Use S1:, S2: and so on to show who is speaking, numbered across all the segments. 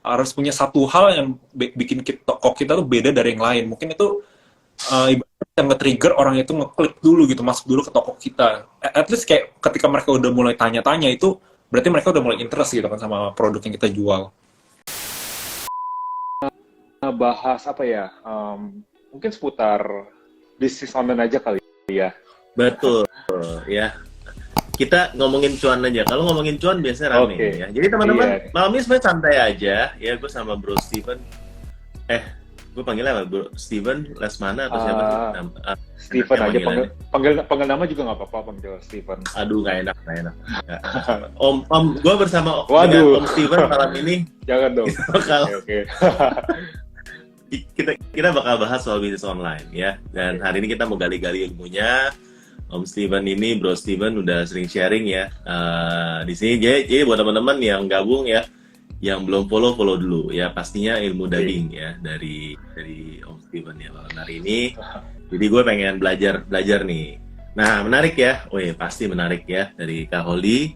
S1: harus punya satu hal yang bikin toko kita tuh beda dari yang lain. Mungkin itu ibaratnya yang nge-trigger orang itu ngeklik dulu gitu, masuk dulu ke toko kita. At least kayak ketika mereka udah mulai tanya-tanya itu, berarti mereka udah mulai interest gitu kan sama produk yang kita jual.
S2: Bahas apa ya? Mungkin seputar bisnis online aja kali ya.
S3: Betul, ya. Kita ngomongin cuan aja. Kalau ngomongin cuan biasanya rame ya. Jadi teman-teman,
S2: Iya.
S3: malam ini sebenarnya santai aja. Ya, gue sama Bro Steven. Gue panggilnya apa? Bro Steven Lesmana atau siapa sih?
S2: Steven aja,
S3: panggilannya.
S2: panggil nama juga nggak apa-apa, panggil Steven.
S3: Aduh, nggak enak. Nggak. Om, gue bersama
S2: Waduh.
S3: dengan Om Steven malam ini.
S2: Jangan dong.
S3: Oke. Kita bakal bahas soal bisnis online ya. Dan hari ini kita mau gali-gali ilmunya. Om Steven ini, Bro Steven udah sering sharing ya di sini. Jadi buat teman-teman yang gabung ya, yang belum follow dulu ya. Pastinya ilmu daging ya dari Om Steven ya malam hari ini. Jadi gue pengen belajar nih. Nah menarik ya, pasti menarik ya dari Kak Holly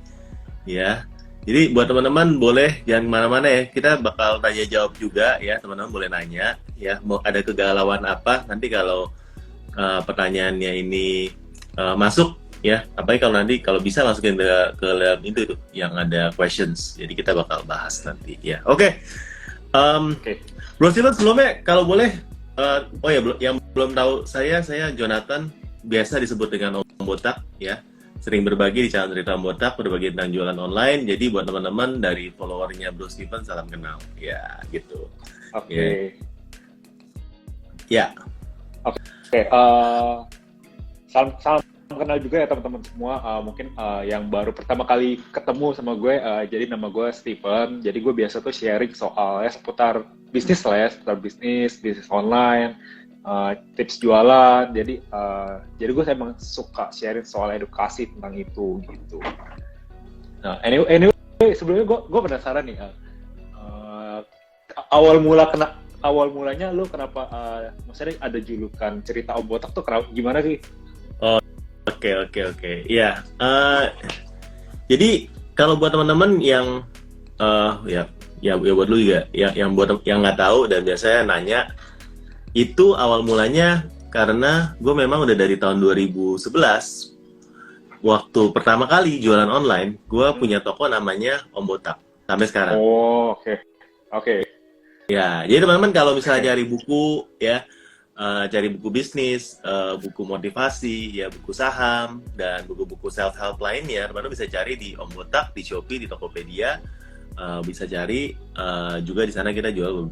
S3: ya. Jadi buat teman-teman boleh jangan kemana-mana ya. Kita bakal tanya jawab juga ya, teman-teman boleh nanya ya. Mau ada kegalauan apa nanti kalau pertanyaannya ini masuk ya, apalagi kalau bisa masukin ke dalam itu tuh yang ada questions, jadi kita bakal bahas nanti ya. Oke. Bro Steven sebelumnya kalau boleh yang belum tahu saya Jonathan, biasa disebut dengan Om Botak ya, sering berbagi di channel Cerita Om Botak, berbagi tentang jualan online. Jadi buat teman-teman dari followernya Bro Steven, salam kenal ya gitu.
S2: Oke.
S3: Ya.
S2: Oke. Salam kenal juga ya teman-teman semua. Mungkin yang baru pertama kali ketemu sama gue, jadi nama gue Steven. Jadi gue biasa tuh sharing soal seputar bisnis lah ya, seputar bisnis online, tips jualan. Jadi gue emang suka sharing soal edukasi tentang itu gitu. Nah, anyway sebelumnya gue penasaran nih, awal mulanya lu kenapa maksudnya ada julukan Cerita Om Botak tuh gimana sih?
S3: Oke. Iya. Jadi kalau buat teman-teman yang ya buat lu juga yang buat yang nggak tahu dan biasanya nanya, itu awal mulanya karena gue memang udah dari tahun 2011 waktu pertama kali jualan online, gue punya toko namanya Om Botak sampai sekarang.
S2: Oh, oke.
S3: Ya, jadi teman-teman kalau misalnya cari buku ya, cari buku bisnis, buku motivasi, ya buku saham, dan buku-buku self-help lainnya, teman-teman bisa cari di Om Botak, di Shopee, di Tokopedia, bisa cari juga di sana kita jual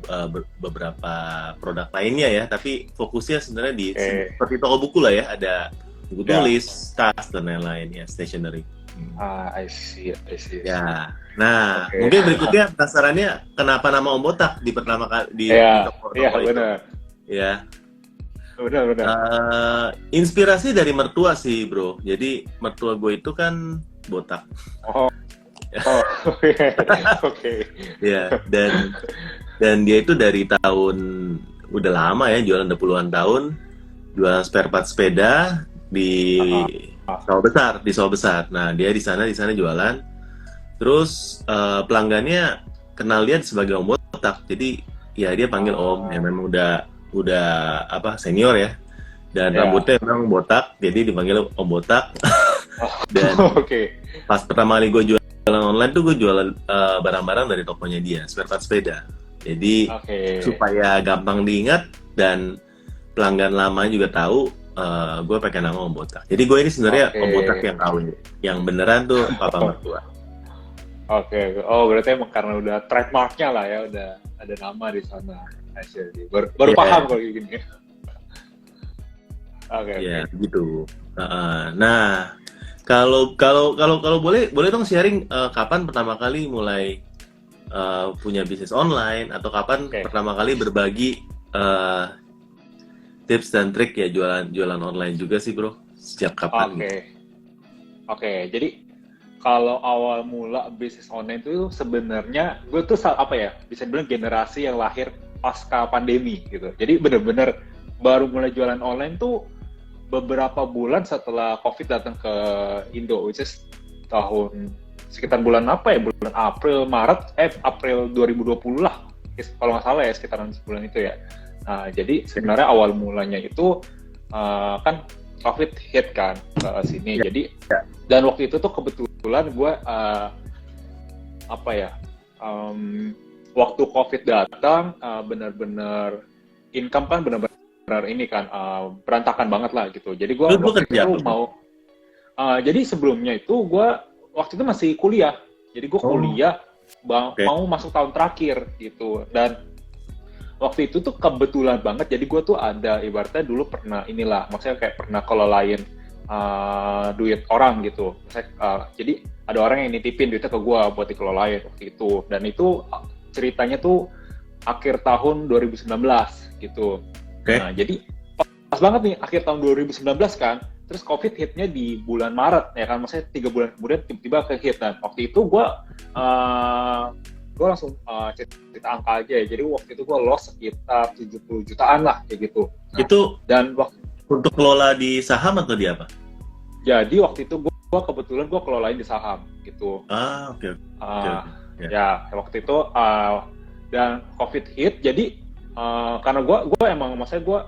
S3: beberapa produk lainnya ya, tapi fokusnya sebenarnya di seperti toko buku lah ya, ada buku tulis, tas, dan lain-lain ya, stationery.
S2: I see.
S3: Ya, nah mungkin berikutnya penasarannya kenapa nama Om Botak di pertama kali di toko itu?
S2: Benar.
S3: Ya.
S2: Benar.
S3: Inspirasi dari mertua sih bro. Jadi mertua gue itu kan botak.
S2: Oke.
S3: Ya, dan dia itu dari tahun udah lama ya, jualan udah puluhan tahun, jualan spare part sepeda di Sawah Besar. Nah dia di sana jualan. Terus pelanggannya kenal dia sebagai Om Botak. Jadi ya dia panggil Om. Ya memang udah senior ya, dan rambutnya memang botak, jadi dipanggil Om Botak. Dan pas pertama kali gue jualan online tuh gue jualan barang-barang dari tokonya dia, spare part sepeda. Jadi supaya gampang diingat dan pelanggan lama juga tahu gue pakai nama Om Botak. Jadi gue ini sebenarnya Om Botak yang KW, yang beneran tuh papa mertua.
S2: Berarti emang karena udah trademarknya lah ya, udah ada nama di sana. Baru paham kalau kayak gini. Oke.
S3: Gitu. Nah, kalau boleh dong sharing kapan pertama kali mulai punya bisnis online, atau kapan pertama kali berbagi tips dan trik ya jualan online juga sih bro. Sejak kapan?
S2: Oke. Jadi kalau awal mula bisnis online itu sebenarnya gue tuh bisa bilang generasi yang lahir pasca pandemi gitu. Jadi bener-bener baru mulai jualan online tuh beberapa bulan setelah COVID datang ke Indo, which is tahun sekitar bulan apa ya, bulan April 2020 lah kalau nggak salah ya, sekitaran sebulan itu ya. Nah, jadi sebenarnya awal mulanya itu kan COVID hit kan ke sini. Jadi dan waktu itu tuh kebetulan gue waktu COVID datang benar-benar income kan benar-benar ini kan berantakan banget lah gitu. Jadi gue waktu itu mau jadi sebelumnya itu gue waktu itu masih kuliah. Jadi gue kuliah mau masuk tahun terakhir gitu. Dan waktu itu tuh kebetulan banget. Jadi gue tuh ada ibaratnya dulu pernah maksudnya kayak pernah kelolain duit orang gitu. Jadi ada orang yang nitipin duitnya ke gue buat dikelolain waktu itu. Dan itu ceritanya tuh akhir tahun 2019 gitu. Nah, jadi pas banget nih akhir tahun 2019 kan. Terus COVID hitnya di bulan Maret ya kan, maksudnya 3 bulan kemudian tiba-tiba ke hit. Dan waktu itu gue langsung cerita angka aja ya. Jadi waktu itu gue loss sekitar 70 jutaan lah kayak gitu. Nah,
S3: itu
S2: dan waktu
S3: untuk kelola di saham atau di apa?
S2: Jadi waktu itu gue kebetulan gue kelolain di saham gitu.
S3: Oke.
S2: Ya waktu itu dan COVID hit, jadi karena gue emang maksudnya gue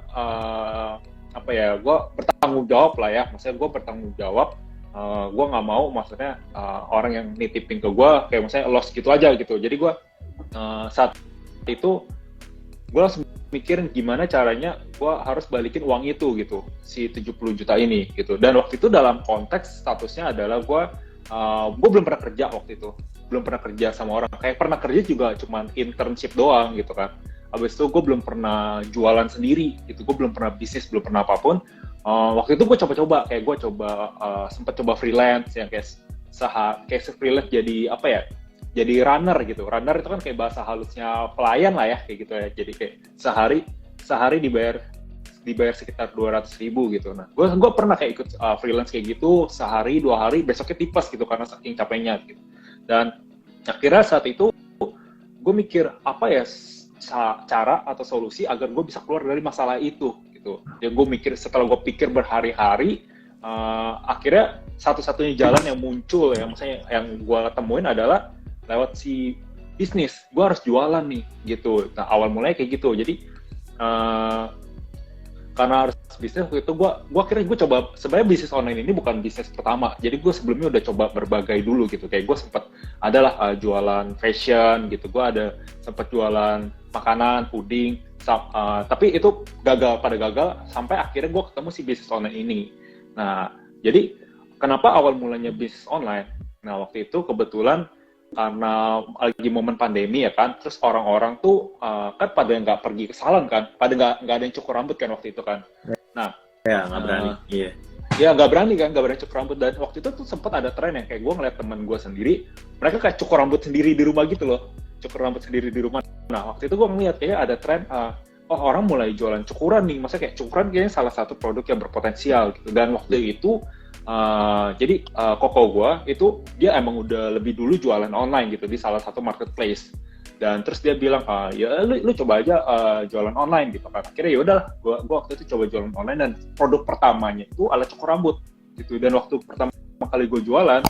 S2: gue bertanggung jawab lah ya, maksudnya gue bertanggung jawab, gue nggak mau maksudnya orang yang nitipin ke gue kayak maksudnya loss gitu aja gitu. Jadi gue saat itu gue langsung mikirin gimana caranya gue harus balikin uang itu gitu, si 70 juta ini gitu. Dan waktu itu dalam konteks statusnya adalah gue belum pernah kerja waktu itu, belum pernah kerja sama orang, kayak pernah kerja juga cuman internship doang gitu kan. Abis itu gue belum pernah jualan sendiri gitu, gue belum pernah bisnis, belum pernah apapun. Waktu itu gue coba-coba, kayak gue sempat coba freelance yang kayak freelance jadi jadi runner gitu. Runner itu kan kayak bahasa halusnya pelayan lah ya, kayak gitu ya. Jadi kayak sehari dibayar sekitar 200.000 gitu. Nah, gue pernah kayak ikut freelance kayak gitu, sehari 2 hari, besoknya tipes gitu karena saking capeknya gitu. Dan akhirnya saat itu gue mikir apa ya cara atau solusi agar gue bisa keluar dari masalah itu gitu. Ya gue mikir, setelah gue pikir berhari-hari, akhirnya satu-satunya jalan yang muncul ya, maksudnya yang gue temuin adalah lewat si bisnis. Gue harus jualan nih gitu. Nah, awal mulanya kayak gitu. Jadi karena harus bisnis, waktu itu gue akhirnya coba, sebenarnya bisnis online ini bukan bisnis pertama. Jadi gue sebelumnya udah coba berbagai dulu gitu. Kayak gue sempat adalah jualan fashion gitu. Gue ada sempat jualan makanan, puding, tapi itu gagal sampai akhirnya gue ketemu si bisnis online ini. Nah, jadi kenapa awal mulanya bisnis online? Nah, waktu itu kebetulan karena lagi momen pandemi ya kan, terus orang-orang tuh kan pada nggak pergi ke salon kan, pada nggak ada yang cukur rambut kan waktu itu kan. Nah,
S3: ya nggak berani. Iya.
S2: Ya nggak berani cukur rambut. Dan waktu itu tuh sempat ada tren yang kayak gue ngeliat teman gue sendiri, mereka kayak cukur rambut sendiri di rumah gitu loh, cukur rambut sendiri di rumah. Nah, waktu itu gue ngeliat kayaknya ada tren, orang mulai jualan cukuran nih, maksudnya kayak cukuran kayaknya salah satu produk yang berpotensial gitu. Dan waktu itu jadi koko gue itu dia emang udah lebih dulu jualan online gitu di salah satu marketplace. Dan terus dia bilang, ya lu coba aja jualan online gitu kan. Akhirnya ya udahlah, gue waktu itu coba jualan online, dan produk pertamanya itu alat cukur rambut gitu. Dan waktu pertama kali gue jualan,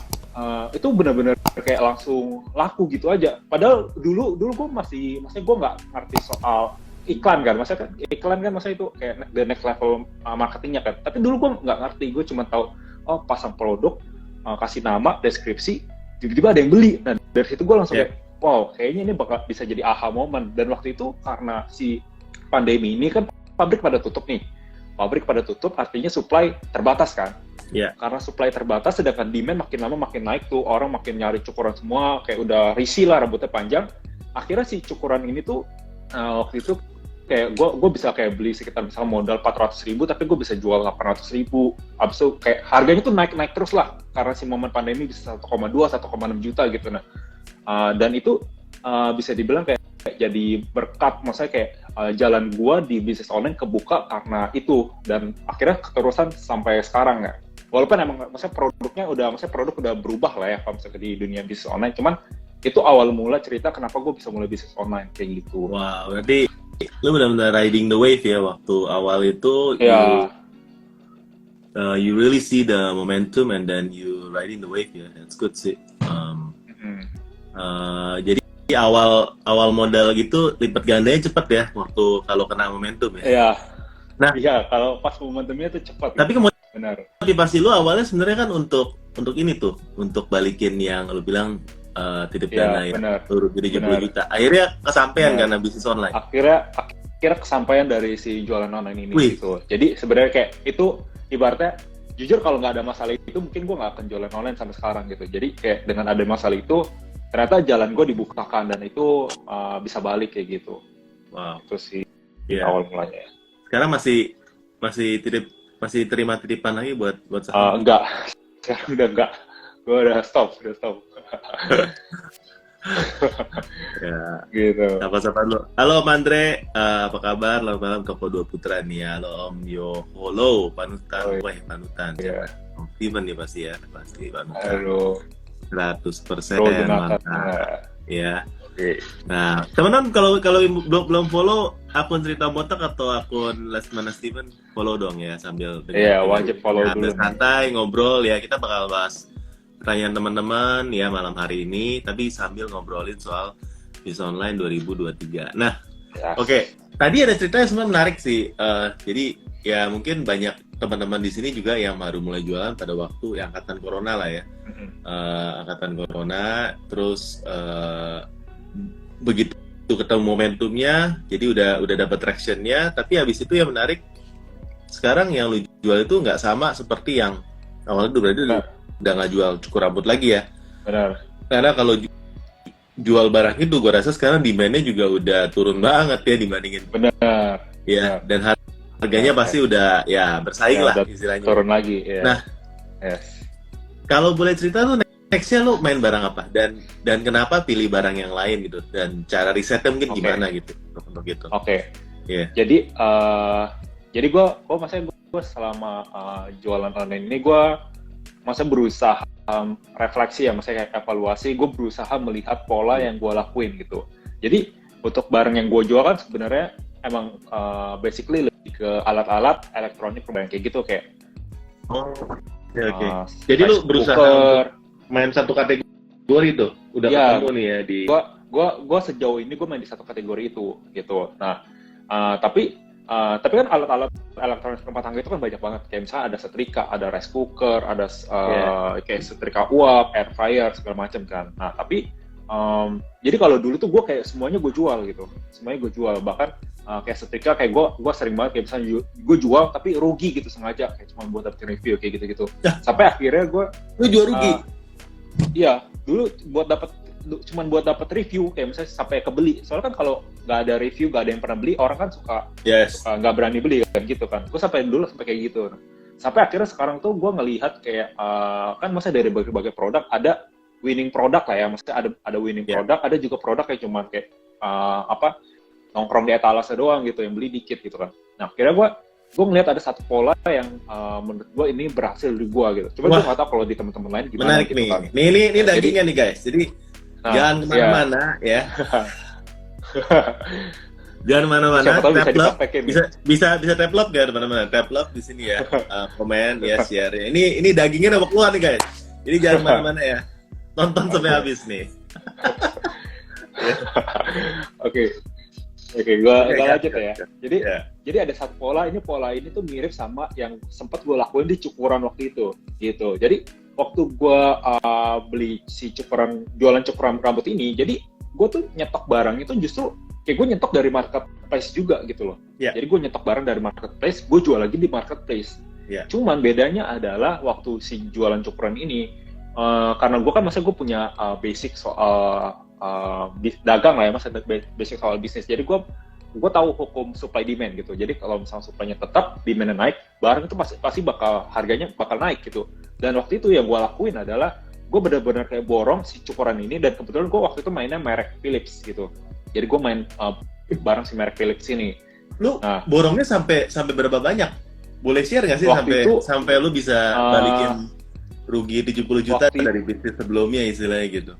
S2: itu benar-benar kayak langsung laku gitu aja. Padahal dulu gue maksudnya gue nggak ngerti soal iklan kan, maksudnya itu kayak the next level marketingnya kan. Tapi dulu gue nggak ngerti, gue cuma tahu pasang produk, kasih nama, deskripsi, tiba-tiba ada yang beli. Nah, dari situ gue langsung kayak, wow, kayaknya ini bakal bisa jadi aha moment. Dan waktu itu karena si pandemi ini kan pabrik pada tutup nih. Pabrik pada tutup artinya supply terbatas kan.
S3: Yeah.
S2: Karena supply terbatas, sedangkan demand makin lama makin naik tuh, orang makin nyari cukuran semua, kayak udah risih lah rambutnya panjang. Akhirnya si cukuran ini tuh waktu itu kayak gue bisa kayak beli sekitar misalnya modal 400.000, tapi gue bisa jual 800.000. Abis itu kayak harganya tuh naik terus lah, karena si momen pandemi bisa 1,2, 1,6 juta gitu. Nah, dan itu bisa dibilang kayak jadi berkat, maksudnya kayak jalan gue di bisnis online kebuka karena itu. Dan akhirnya keterusan sampai sekarang ya. Walaupun emang maksudnya produk udah berubah lah ya kalau misalnya di dunia bisnis online, cuman itu awal mula cerita kenapa gue bisa mulai bisnis online kayak gitu.
S3: Wow, berarti lu benar-benar riding the wave ya waktu awal itu.
S2: Yeah.
S3: You really see the momentum and then you riding the wave ya. That's good sih. Jadi awal modal gitu lipat gandanya cepet ya waktu kalau kena momentum ya.
S2: Iya.
S3: Nah.
S2: Iya, kalau pas momentumnya tuh cepat.
S3: Tapi
S2: gitu. Benar.
S3: motivasi lu awalnya sebenarnya kan untuk ini tuh, untuk balikin yang lu bilang titip dana ya, turun jadi 70 juta. Akhirnya kesampaian karena bisnis online.
S2: Akhirnya kesampaian dari si jualan online ini gitu. Jadi sebenarnya kayak itu ibaratnya jujur kalau nggak ada masalah itu mungkin gue nggak akan jualan online sampai sekarang gitu. Jadi kayak dengan ada masalah itu ternyata jalan gue dibukakan dan itu bisa balik kayak gitu.
S3: Wow.
S2: Itu sih awal mulanya.
S3: Sekarang masih terima titipan lagi buat saham?
S2: Enggak. Sekarang udah enggak. Gue udah stop.
S3: Ya.
S2: Gitu.
S3: Sapa dulu. Halo Om Andre, apa kabar? Selamat malam Toko Dua Putra nih. Halo Om Yoholo, panutan. Panutan.
S2: Yeah.
S3: Om Steven ya pasti panutan.
S2: Halo.
S3: 100%
S2: mantap.
S3: Ya.
S2: Okay.
S3: Nah, teman-teman kalau belum follow akun Cerita Botak atau akun Lesmana Steven, follow dong ya sambil
S2: wajib follow dulu.
S3: Santai ngobrol ya, kita bakal bahas pertanyaan teman-teman ya malam hari ini, tapi sambil ngobrolin soal bisnis online 2023. Nah, Oke. Tadi ada cerita yang sebenarnya menarik sih. Jadi ya mungkin banyak teman-teman di sini juga yang baru mulai jualan pada waktu yang angkatan corona lah ya. Angkatan corona, terus begitu ketemu momentumnya, jadi udah dapat tractionnya. Tapi habis itu yang menarik, sekarang yang lu jual itu nggak sama seperti yang awalnya itu berarti udah nggak jual cukur rambut lagi ya.
S2: Benar.
S3: Karena kalau jual barang itu, gue rasa sekarang demand-nya juga udah turun banget ya dibandingin.
S2: Benar.
S3: Ya, dan harganya pasti udah ya bersaing lah istilahnya.
S2: Turun lagi. Ya.
S3: Nah, kalau boleh cerita tuh next-nya lu main barang apa dan kenapa pilih barang yang lain gitu, dan cara risetnya mungkin gimana gitu untuk gitu.
S2: Oke.
S3: Iya.
S2: Jadi gue selama jualan online ini gue masa berusaha refleksi ya, maksudnya kayak evaluasi, gue berusaha melihat pola yang gue lakuin gitu. Jadi untuk barang yang gue jual kan sebenarnya emang basically lebih ke alat-alat elektronik kayak gitu kayak.
S3: Oke. Jadi lu berusaha main satu kategori tuh, udah ketemu nih ya di.
S2: Gue sejauh ini gue main di satu kategori itu gitu. Nah, tapi kan alat-alat elektronik rumah tangga itu kan banyak banget. Kayak misalnya ada setrika, ada rice cooker, ada kayak setrika uap, air fryer segala macam kan. Nah, tapi jadi kalau dulu tuh gue kayak semuanya gue jual gitu. Semuanya gue jual. Bahkan kayak setrika kayak gue sering banget kayak misalnya gue jual tapi rugi gitu sengaja kayak cuma buat dapetin review kayak gitu-gitu. Sampai akhirnya gue
S3: jual rugi.
S2: Iya, dulu cuman buat dapat review kayak misalnya sampai kebeli. Soalnya kan kalau nggak ada review, nggak ada yang pernah beli, orang kan suka nggak berani beli kan gitu kan. Gue sampai kayak gitu. Sampai akhirnya sekarang tuh gue ngelihat kayak kan maksudnya dari berbagai produk ada winning produk lah ya. Maksudnya ada winning produk, ada juga produk yang cuman kayak nongkrong di etalase doang gitu, yang beli dikit gitu kan. Nah akhirnya gue ngeliat ada satu pola yang menurut gue ini berhasil di gue gitu. Cuma gue nggak tahu kalau di teman-teman lain gimana.
S3: Menarik
S2: gitu
S3: nih.
S2: Kan.
S3: Ini dagingnya nih guys. Jadi jangan kemana-mana ya. Jangan kemana-mana. Tap love. Bisa tap love gak teman-teman? Tap love di sini ya. Komen ya, share. Ini dagingnya udah mau keluar nih guys. Jadi jangan kemana-mana ya. Tonton sampai habis nih.
S2: Oke, gue lanjut ya. Jadi ada satu pola ini tuh mirip sama yang sempat gue lakuin di cukuran waktu itu, gitu. Jadi waktu gue beli si jualan cukuran rambut ini, jadi gue tuh nyetok barang itu justru kayak gue nyetok dari marketplace juga gitu loh. Jadi gue nyetok barang dari marketplace, gue jual lagi di marketplace. Cuman bedanya adalah waktu si jualan cukuran ini, karena gue kan masa gue punya basic soal dagang lah ya, masa basic soal bisnis. Jadi gue tahu hukum supply demand gitu. Jadi kalau misalnya supply-nya tetap, demand-nya naik, barang itu pasti harganya bakal naik gitu. Dan waktu itu yang gue lakuin adalah gue benar-benar kayak borong si cukuran ini, dan kebetulan gue waktu itu mainnya merek Philips gitu. Jadi gue main barang si merek Philips ini.
S3: Lu borongnya sampai berapa banyak? Boleh share nggak sih sampai lu bisa balikin rugi 70 juta dari bisnis sebelumnya istilahnya gitu?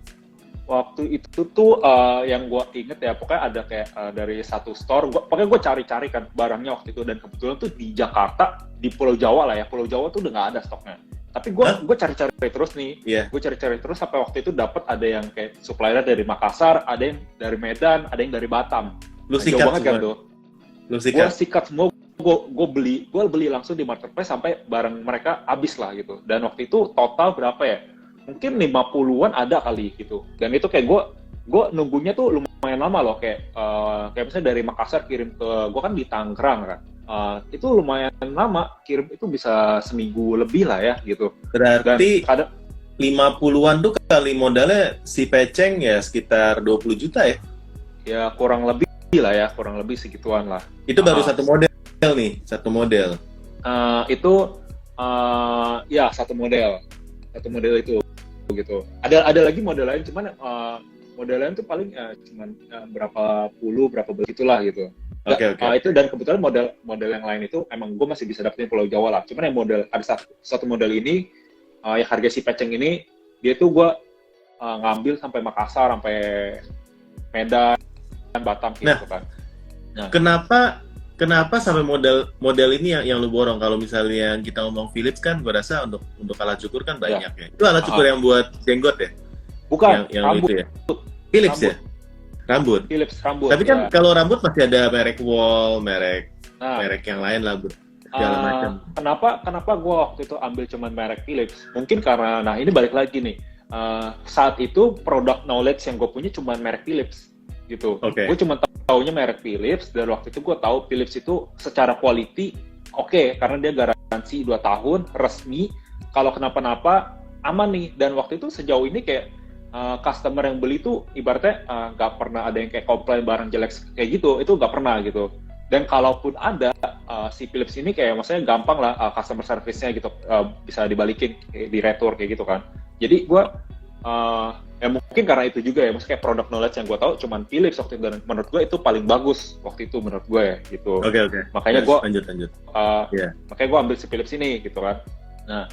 S2: Waktu itu tuh yang gue inget ya, pokoknya ada kayak dari satu store, pokoknya gue cari-cari kan barangnya waktu itu, dan kebetulan tuh di Jakarta, di Pulau Jawa lah ya, Pulau Jawa tuh udah nggak ada stoknya. Tapi gue
S3: Hah?
S2: cari-cari terus nih.
S3: Iya.
S2: Gue cari-cari terus sampai waktu itu dapat ada yang kayak supplier dari Makassar, ada yang dari Medan, ada yang dari Batam.
S3: Lu
S2: Nah, jauh
S3: sikat
S2: banget kan
S3: semua.
S2: tuh.
S3: Lu
S2: Gue
S3: sikat.
S2: sikat semua, gue beli langsung di marketplace sampai barang mereka habis lah gitu. Dan waktu itu total berapa ya? Mungkin 50-an ada kali gitu. Dan itu kayak gue nunggunya tuh lumayan lama loh, kayak misalnya dari Makassar kirim ke gue kan di Tangerang kan. Itu lumayan lama, kirim itu bisa seminggu lebih lah ya gitu. Dan
S3: Berarti
S2: kadang
S3: 50-an tuh kali modalnya si Peceng ya sekitar 20 juta ya.
S2: ya kurang lebih lah ya, kurang lebih segituan lah.
S3: Itu baru satu model nih, satu model.
S2: Itu ya satu model itu gitu. Ada lagi model lain, cuman model lain tuh paling cuman berapa belas itulah gitu.
S3: Oke.
S2: Itu dan kebetulan model yang lain itu emang gue masih bisa dapetin Pulau Jawa lah. Cuman yang model ada satu model ini yang harga si Peceng ini dia tuh gue ngambil sampai Makassar, sampai Medan, Batam gitu kan. Nah.
S3: Kenapa sampai model ini yang lu borong? Kalau misalnya yang kita ngomong Philips kan, gue rasa untuk alat cukur kan banyak ya. Itu alat cukur yang buat jenggot ya?
S2: Bukan,
S3: yang
S2: rambut.
S3: itu ya? Philips ya? Rambut.
S2: Philips rambut.
S3: Tapi kan
S2: ya.
S3: kalau rambut masih ada merek Wall, merek yang lain lah, segala macam.
S2: Kenapa gue waktu itu ambil cuman merek Philips? Mungkin karena, nah ini balik lagi nih. Saat itu product knowledge yang gue punya cuman merek Philips gitu.
S3: Okay.
S2: Gue cuma taunya merek Philips, dan waktu itu gue tahu Philips itu secara quality oke, karena dia garansi 2 tahun resmi. Kalau kenapa-napa aman nih. Dan waktu itu sejauh ini kayak customer yang beli tuh ibaratnya nggak pernah ada yang kayak komplain barang jelek kayak gitu, itu nggak pernah gitu. Dan kalaupun ada, si Philips ini kayak maksudnya gampang lah customer service-nya gitu, bisa dibalikin di retur kayak gitu kan. Jadi gue ya mungkin karena itu juga ya, maksudnya kayak product knowledge yang gue tahu cuman Philips waktu itu, dan menurut gue itu paling bagus waktu itu menurut gue ya gitu.
S3: Oke.
S2: Makanya gue
S3: lanjut.
S2: makanya gue ambil si Philips ini gitu kan. Nah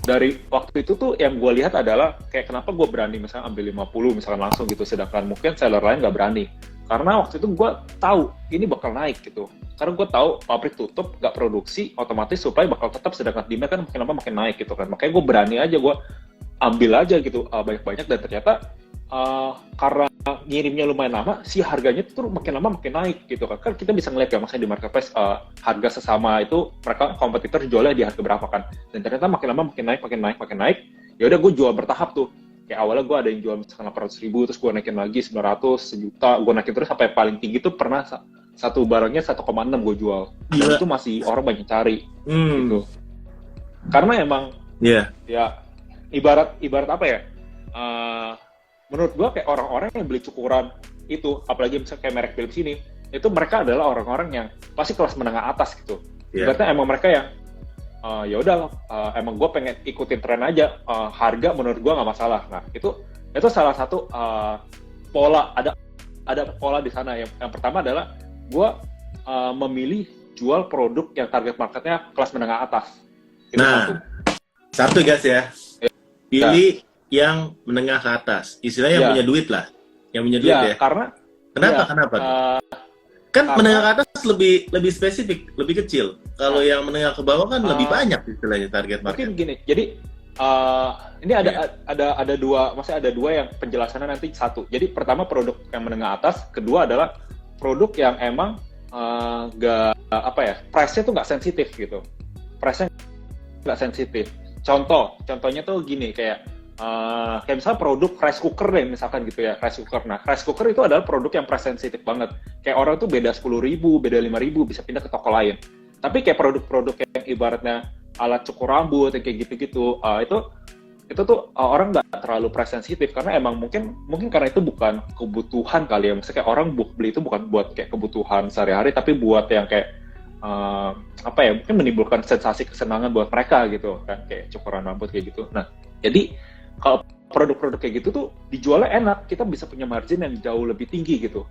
S2: dari waktu itu tuh yang gue lihat adalah kayak kenapa gue berani misalnya ambil 50 misalkan langsung gitu, sedangkan mungkin seller lain nggak berani. Karena waktu itu gue tahu ini bakal naik gitu. Karena gue tahu pabrik tutup, nggak produksi, otomatis supply bakal tetap, sedangkan demand kan makin lama makin naik gitu kan. Makanya gue berani aja, gue ambil aja gitu banyak-banyak, dan ternyata karena ngirimnya lumayan lama, si harganya tuh makin lama makin naik gitu kan. Kan kita bisa ngeliat ya, maksudnya di marketplace harga sesama itu mereka kompetitor jualnya di harga berapa kan. Dan ternyata makin lama makin naik. Ya udah gue jual bertahap tuh. Kayak awalnya gue ada yang jual misalkan 800.000, terus gue naikin lagi 900, sejuta, gue naikin terus sampai paling tinggi tuh pernah satu barangnya 1,6 gue jual. Dan itu masih orang banyak cari gitu. Karena emang ya ibarat apa ya, menurut gue kayak orang-orang yang beli cukuran itu, apalagi misalnya kayak merek Philips ini, itu mereka adalah orang-orang yang pasti kelas menengah atas gitu. Ibaratnya emang mereka yang ya udah emang gue pengen ikutin tren aja, harga menurut gue nggak masalah. Nah itu salah satu pola, ada pola di sana. Yang pertama adalah gue memilih jual produk yang target marketnya kelas menengah atas. Itu
S3: satu guys ya, pilih yang menengah ke atas, istilahnya yang punya duit lah, yang punya duit ya. Kenapa? Kan menengah ke atas lebih spesifik, lebih kecil. Kalau yang menengah ke bawah kan lebih banyak istilahnya target market.
S2: Mungkin gini, jadi ini ada dua, maksudnya ada dua yang penjelasannya nanti satu. Jadi pertama produk yang menengah atas, kedua adalah produk yang emang price-nya tuh nggak sensitif gitu. Price-nya nggak sensitif. Contohnya tuh gini, kayak misalnya produk rice cooker deh misalkan gitu ya, rice cooker. Nah, rice cooker itu adalah produk yang price sensitif banget. Kayak orang tuh beda 10.000, beda 5.000 bisa pindah ke toko lain. Tapi kayak produk-produk yang ibaratnya alat cukur rambut yang kayak gitu-gitu, itu tuh orang nggak terlalu price sensitif, karena emang mungkin karena itu bukan kebutuhan kali ya. Maksudnya kayak orang beli itu bukan buat kayak kebutuhan sehari-hari, tapi buat yang kayak mungkin menimbulkan sensasi kesenangan buat mereka gitu kan, kayak cukuran rambut kayak gitu. Nah, jadi kalau produk-produk kayak gitu tuh dijualnya enak, kita bisa punya margin yang jauh lebih tinggi gitu.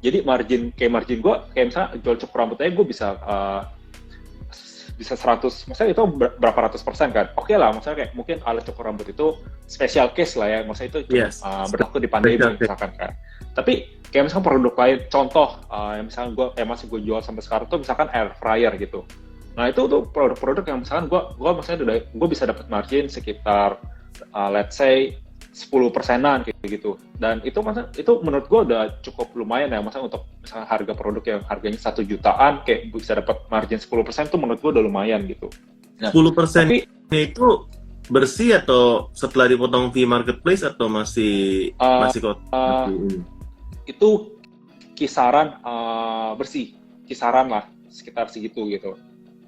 S2: Jadi margin gue, kayak misalnya jual cukur rambut aja gue bisa 100, maksudnya itu berapa ratus persen kan? Oke lah, maksudnya kayak mungkin alat cukur rambut itu special case lah ya, maksudnya itu berlaku di pandemi misalkan kan. Tapi kayak misalkan produk lain, contoh yang misalnya gue masih gue jual sampai sekarang tuh misalkan air fryer gitu. Nah itu tuh produk-produk yang misalkan gue bisa dapat margin sekitar let's say 10%-an kayak gitu. Dan itu menurut gue udah cukup lumayan ya, misalnya untuk misalnya harga produk yang harganya 1 jutaan kayak bisa dapat margin 10% tuh menurut gue udah lumayan gitu. Nah,
S3: 10%
S2: tapi
S3: itu bersih atau setelah dipotong fee marketplace atau masih
S2: itu kisaran bersih, kisaran lah sekitar segitu gitu.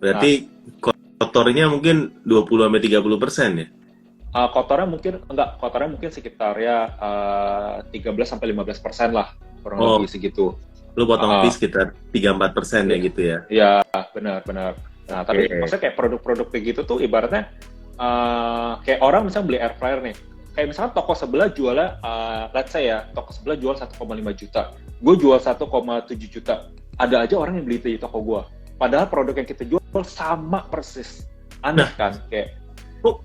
S3: Berarti kotornya mungkin 20-30% ya?
S2: Kotornya mungkin sekitar ya 13-15% lah, kurang lebih segitu.
S3: Lu potong fee sekitar 3-4% ya gitu ya?
S2: Iya, benar. Nah, tapi maksudnya kayak produk-produk kayak gitu tuh ibaratnya kayak orang misalnya beli air fryer nih. Kayak misalnya toko sebelah jualnya, let's say ya, toko sebelah jual 1,5 juta. Gue jual 1,7 juta. Ada aja orang yang beli di toko gue. Padahal produk yang kita jual sama persis. Aneh kan? Kayak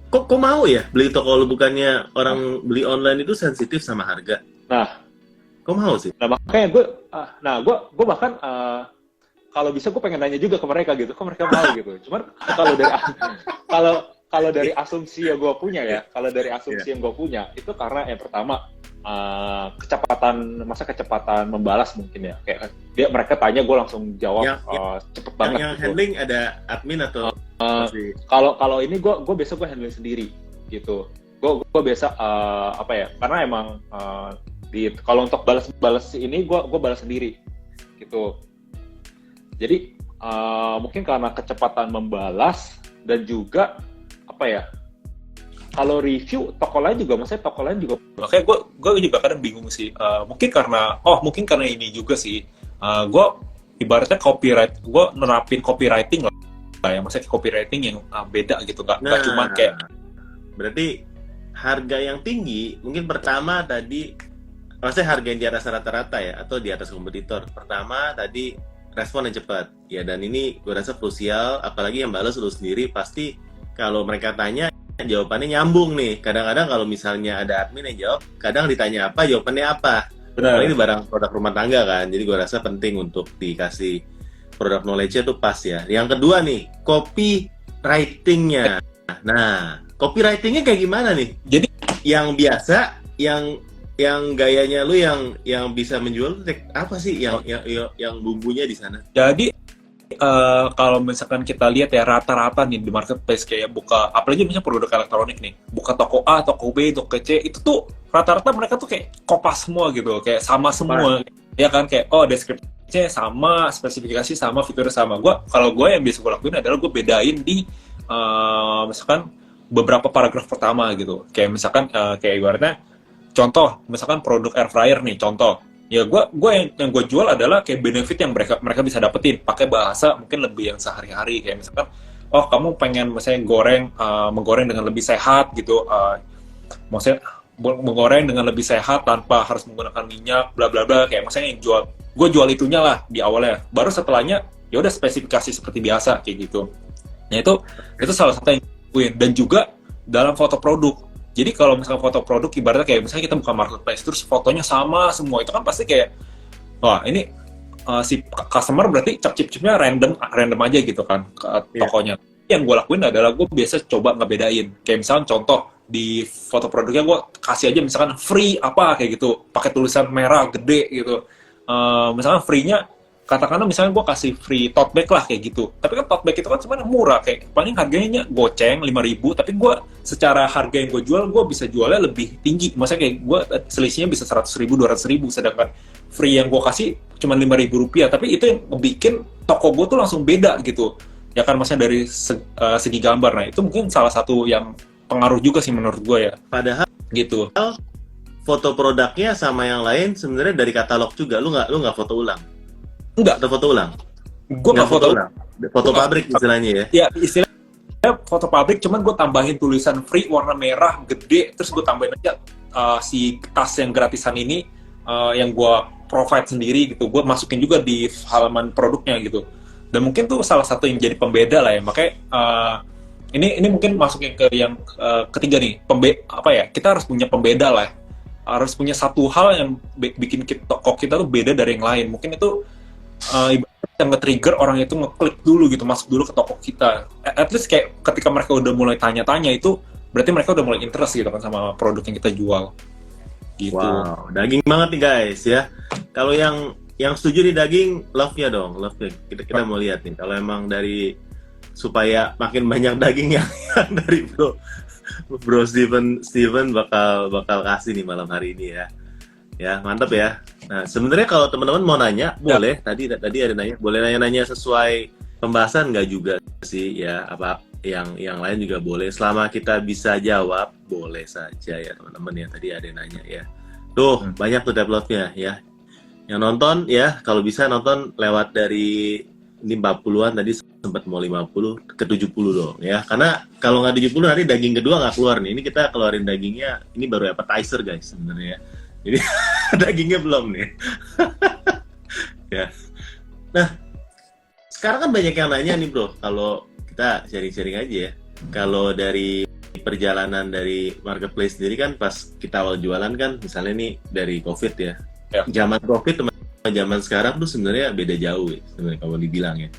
S3: Kok mau ya beli toko lu, bukannya orang beli online itu sensitif sama harga?
S2: Nah,
S3: kok mau sih?
S2: Nah makanya gue bahkan kalau bisa gue pengen nanya juga ke mereka gitu, kok mereka mau gitu. Cuman kalau dari asumsi yang gue punya itu karena yang pertama kecepatan membalas mungkin ya, kayak mereka tanya gue langsung jawab cepet banget.
S3: Yang
S2: gitu.
S3: handling ada admin atau
S2: kalau ini gue biasa gue handling sendiri gitu. Gue biasa karena emang kalau untuk balas ini gue balas sendiri gitu. Jadi mungkin karena kecepatan membalas dan juga kalau review toko lain juga
S1: makanya gue juga kadang bingung sih. Mungkin karena ini juga sih. Gue ibaratnya gue nerapin copywriting lah ya, maksudnya copywriting yang beda gitu, nggak cuma kayak.
S3: Berarti harga yang tinggi mungkin pertama tadi, maksudnya harga yang di atas rata-rata ya, atau di atas kompetitor. Pertama tadi respon yang cepat ya, dan ini gue rasa krusial, apalagi yang balas lu sendiri. Pasti kalau mereka tanya jawabannya nyambung nih. Kadang-kadang kalau misalnya ada admin yang jawab, kadang ditanya apa jawabannya apa. Benar. Ini barang produk rumah tangga kan, jadi gue rasa penting untuk dikasih produk knowledge-nya tuh pas ya. Yang kedua nih, copywriting-nya. Nah, copywriting-nya kayak gimana nih?
S1: Jadi
S3: yang biasa, yang gayanya lu yang bisa menjual apa sih yang bumbunya di sana?
S1: Jadi kalau misalkan kita lihat ya rata-rata nih di marketplace, kayak apalagi misalnya produk elektronik nih, buka toko A, toko B, toko C, itu tuh rata-rata mereka tuh kayak kopas semua gitu, kayak sama semua. Ya kan, kayak deskripsinya sama, spesifikasi sama, fiturnya sama. Kalau gue yang biasa gue lakuin adalah gue bedain di misalkan beberapa paragraf pertama gitu. Kayak misalkan kayak ibaratnya contoh, misalkan produk air fryer nih, contoh. Ya yang gue jual adalah kayak benefit yang mereka bisa dapetin pakai bahasa mungkin lebih yang sehari-hari, kayak misalkan kamu pengen misalnya menggoreng dengan lebih sehat gitu, maksudnya menggoreng dengan lebih sehat tanpa harus menggunakan minyak bla bla bla, kayak misalnya gue jual itunya lah di awalnya, baru setelahnya ya udah spesifikasi seperti biasa kayak gitu. Nah itu salah satu yang gue. Dan juga dalam foto produk. Jadi kalau misalnya foto produk ibaratnya kayak misalnya kita buka marketplace terus fotonya sama semua, itu kan pasti kayak wah ini si customer berarti cip-cipnya random aja gitu kan tokonya. Yang gue lakuin adalah gue biasa coba ngebedain. Kayak misalnya contoh di foto produknya gue kasih aja misalkan free apa kayak gitu, pakai tulisan merah gede gitu. Misalnya free-nya katakanlah misalnya gue kasih free tote bag lah kayak gitu. Tapi kan tote bag itu kan sebenarnya murah, kayak paling harganya goceng 5.000, tapi gue secara harga yang gue jual, gue bisa jualnya lebih tinggi. Maksudnya kayak gue selisihnya bisa 100.000, 200.000, sedangkan free yang gue kasih cuma 5.000 rupiah. Tapi itu yang bikin toko gue tuh langsung beda gitu. Ya kan, maksudnya dari segi gambar. Nah itu mungkin salah satu yang pengaruh juga sih menurut gue ya.
S3: Padahal
S1: gitu.
S3: Foto produknya sama yang lain sebenarnya dari katalog juga. Lu nggak foto ulang?
S1: Enggak.
S3: Atau foto ulang?
S1: Gue nggak foto ulang.
S3: Foto pabrik istilahnya ya?
S1: Ya, istilahnya foto pabrik, cuman gue tambahin tulisan free warna merah gede, terus gue tambahin aja si tas yang gratisan ini yang gue provide sendiri gitu. Gue masukin juga di halaman produknya gitu. Dan mungkin tuh salah satu yang jadi pembeda lah ya. Makanya ini mungkin masukin ke yang ketiga nih. Kita harus punya pembeda lah. Harus punya satu hal yang bikin toko kita tuh beda dari yang lain. Mungkin itu yang nge-trigger orang itu ngeklik dulu gitu, masuk dulu ke toko kita. At least kayak ketika mereka udah mulai tanya-tanya itu berarti mereka udah mulai interest gitu kan sama produk yang kita jual. Gitu.
S3: Wow, daging banget nih guys ya. Kalau yang setuju di daging, love-nya dong, love-nya. Kita mau lihat nih. Kalau emang dari supaya makin banyak daging yang dari Bro Steven bakal kasih nih malam hari ini ya. Ya, mantap ya. Nah, sebenarnya kalau teman-teman mau nanya, boleh. Tadi ada nanya, boleh nanya-nanya sesuai pembahasan nggak juga sih ya, apa yang lain juga boleh. Selama kita bisa jawab, boleh saja ya teman-teman ya. Tadi ada yang nanya ya. Tuh, banyak tuh download-nya ya. Yang nonton ya, kalau bisa nonton lewat dari ini 40-an, tadi sempat mau 50 ke 70 dong ya. Karena kalau nggak 70 nanti daging kedua nggak keluar nih. Ini kita keluarin dagingnya, ini baru appetizer guys sebenarnya. Jadi dagingnya belum nih. Ya. Nah, sekarang kan banyak yang nanya nih bro, kalau kita sharing-sharing aja ya. Kalau dari perjalanan dari marketplace sendiri kan pas kita awal jualan kan, misalnya nih dari COVID ya. Zaman COVID sama zaman sekarang tuh sebenarnya beda jauh ya, sebenarnya kalau dibilang ya.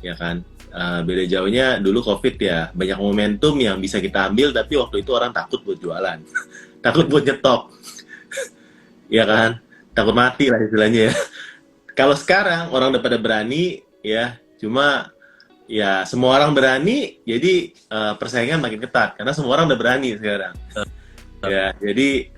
S3: Ya kan? Beda jauhnya dulu COVID ya, banyak momentum yang bisa kita ambil, tapi waktu itu orang takut buat jualan. Takut buat nyetok. Ya kan, takut mati lah istilahnya ya. Kalau sekarang orang udah pada berani ya, cuma ya semua orang berani, jadi persaingan makin ketat karena semua orang udah berani sekarang. Ya, jadi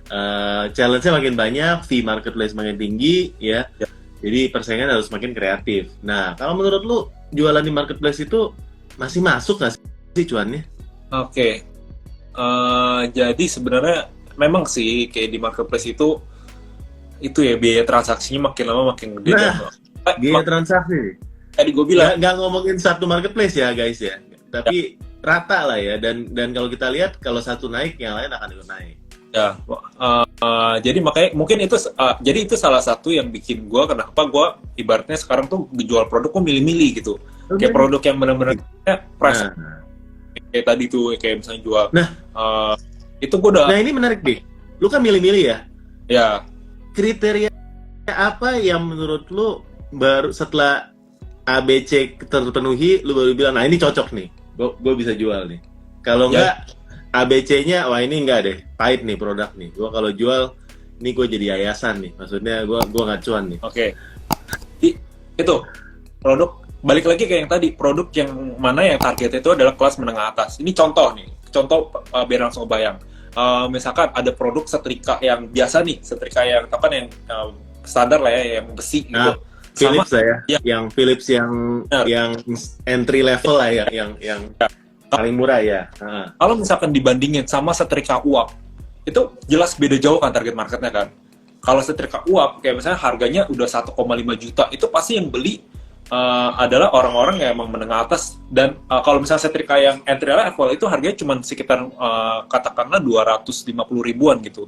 S3: challenge-nya makin banyak, fee marketplace makin tinggi ya. Jadi persaingan harus makin kreatif. Nah, kalau menurut lu jualan di marketplace itu masih masuk nggak sih cuannya?
S1: Oke. Jadi sebenarnya memang sih kayak di marketplace itu ya biaya transaksinya makin lama makin gede.
S3: Nah, biaya transaksi.
S1: Tadi gue bilang
S3: nggak ngomongin satu marketplace ya guys ya, tapi rata lah ya. Dan kalau kita lihat kalau satu naik, yang lain akan ikut naik.
S1: Ya, jadi makanya mungkin jadi itu salah satu yang bikin gue kenapa gue ibaratnya sekarang tuh jual produk gue milih-milih gitu. Kayak produk yang benar-benar price kayak tadi tuh kayak misalnya jual.
S3: Nah,
S1: itu gue udah.
S3: Nah ini menarik deh. Lu kan milih-milih ya.
S1: Ya.
S3: Kriteria apa yang menurut lu baru setelah ABC terpenuhi, lu baru bilang, nah ini cocok nih, gue bisa jual nih. Kalau enggak, ABC-nya, wah ini enggak deh, pahit nih produk nih. Gue kalau jual, ini gue jadi yayasan nih. Maksudnya gue nggak cuan nih.
S1: Oke. Itu produk, balik lagi kayak yang tadi, produk yang mana yang targetnya itu adalah kelas menengah atas. Ini contoh nih, biar langsung bayang. Misalkan ada produk setrika yang biasa nih, setrika yang apa yang standar lah ya, yang besi gitu.
S3: Philips lah ya, yang Philips yang entry level lah ya, yang paling murah ya.
S1: Kalau misalkan dibandingin sama setrika uap, itu jelas beda jauh kan target marketnya kan. Kalau setrika uap, kayak misalnya harganya udah 1,5 juta, itu pasti yang beli adalah orang-orang yang emang menengah atas. Dan kalau misalnya setrika yang entry level itu harganya cuma sekitar katakanlah 250 ribuan gitu.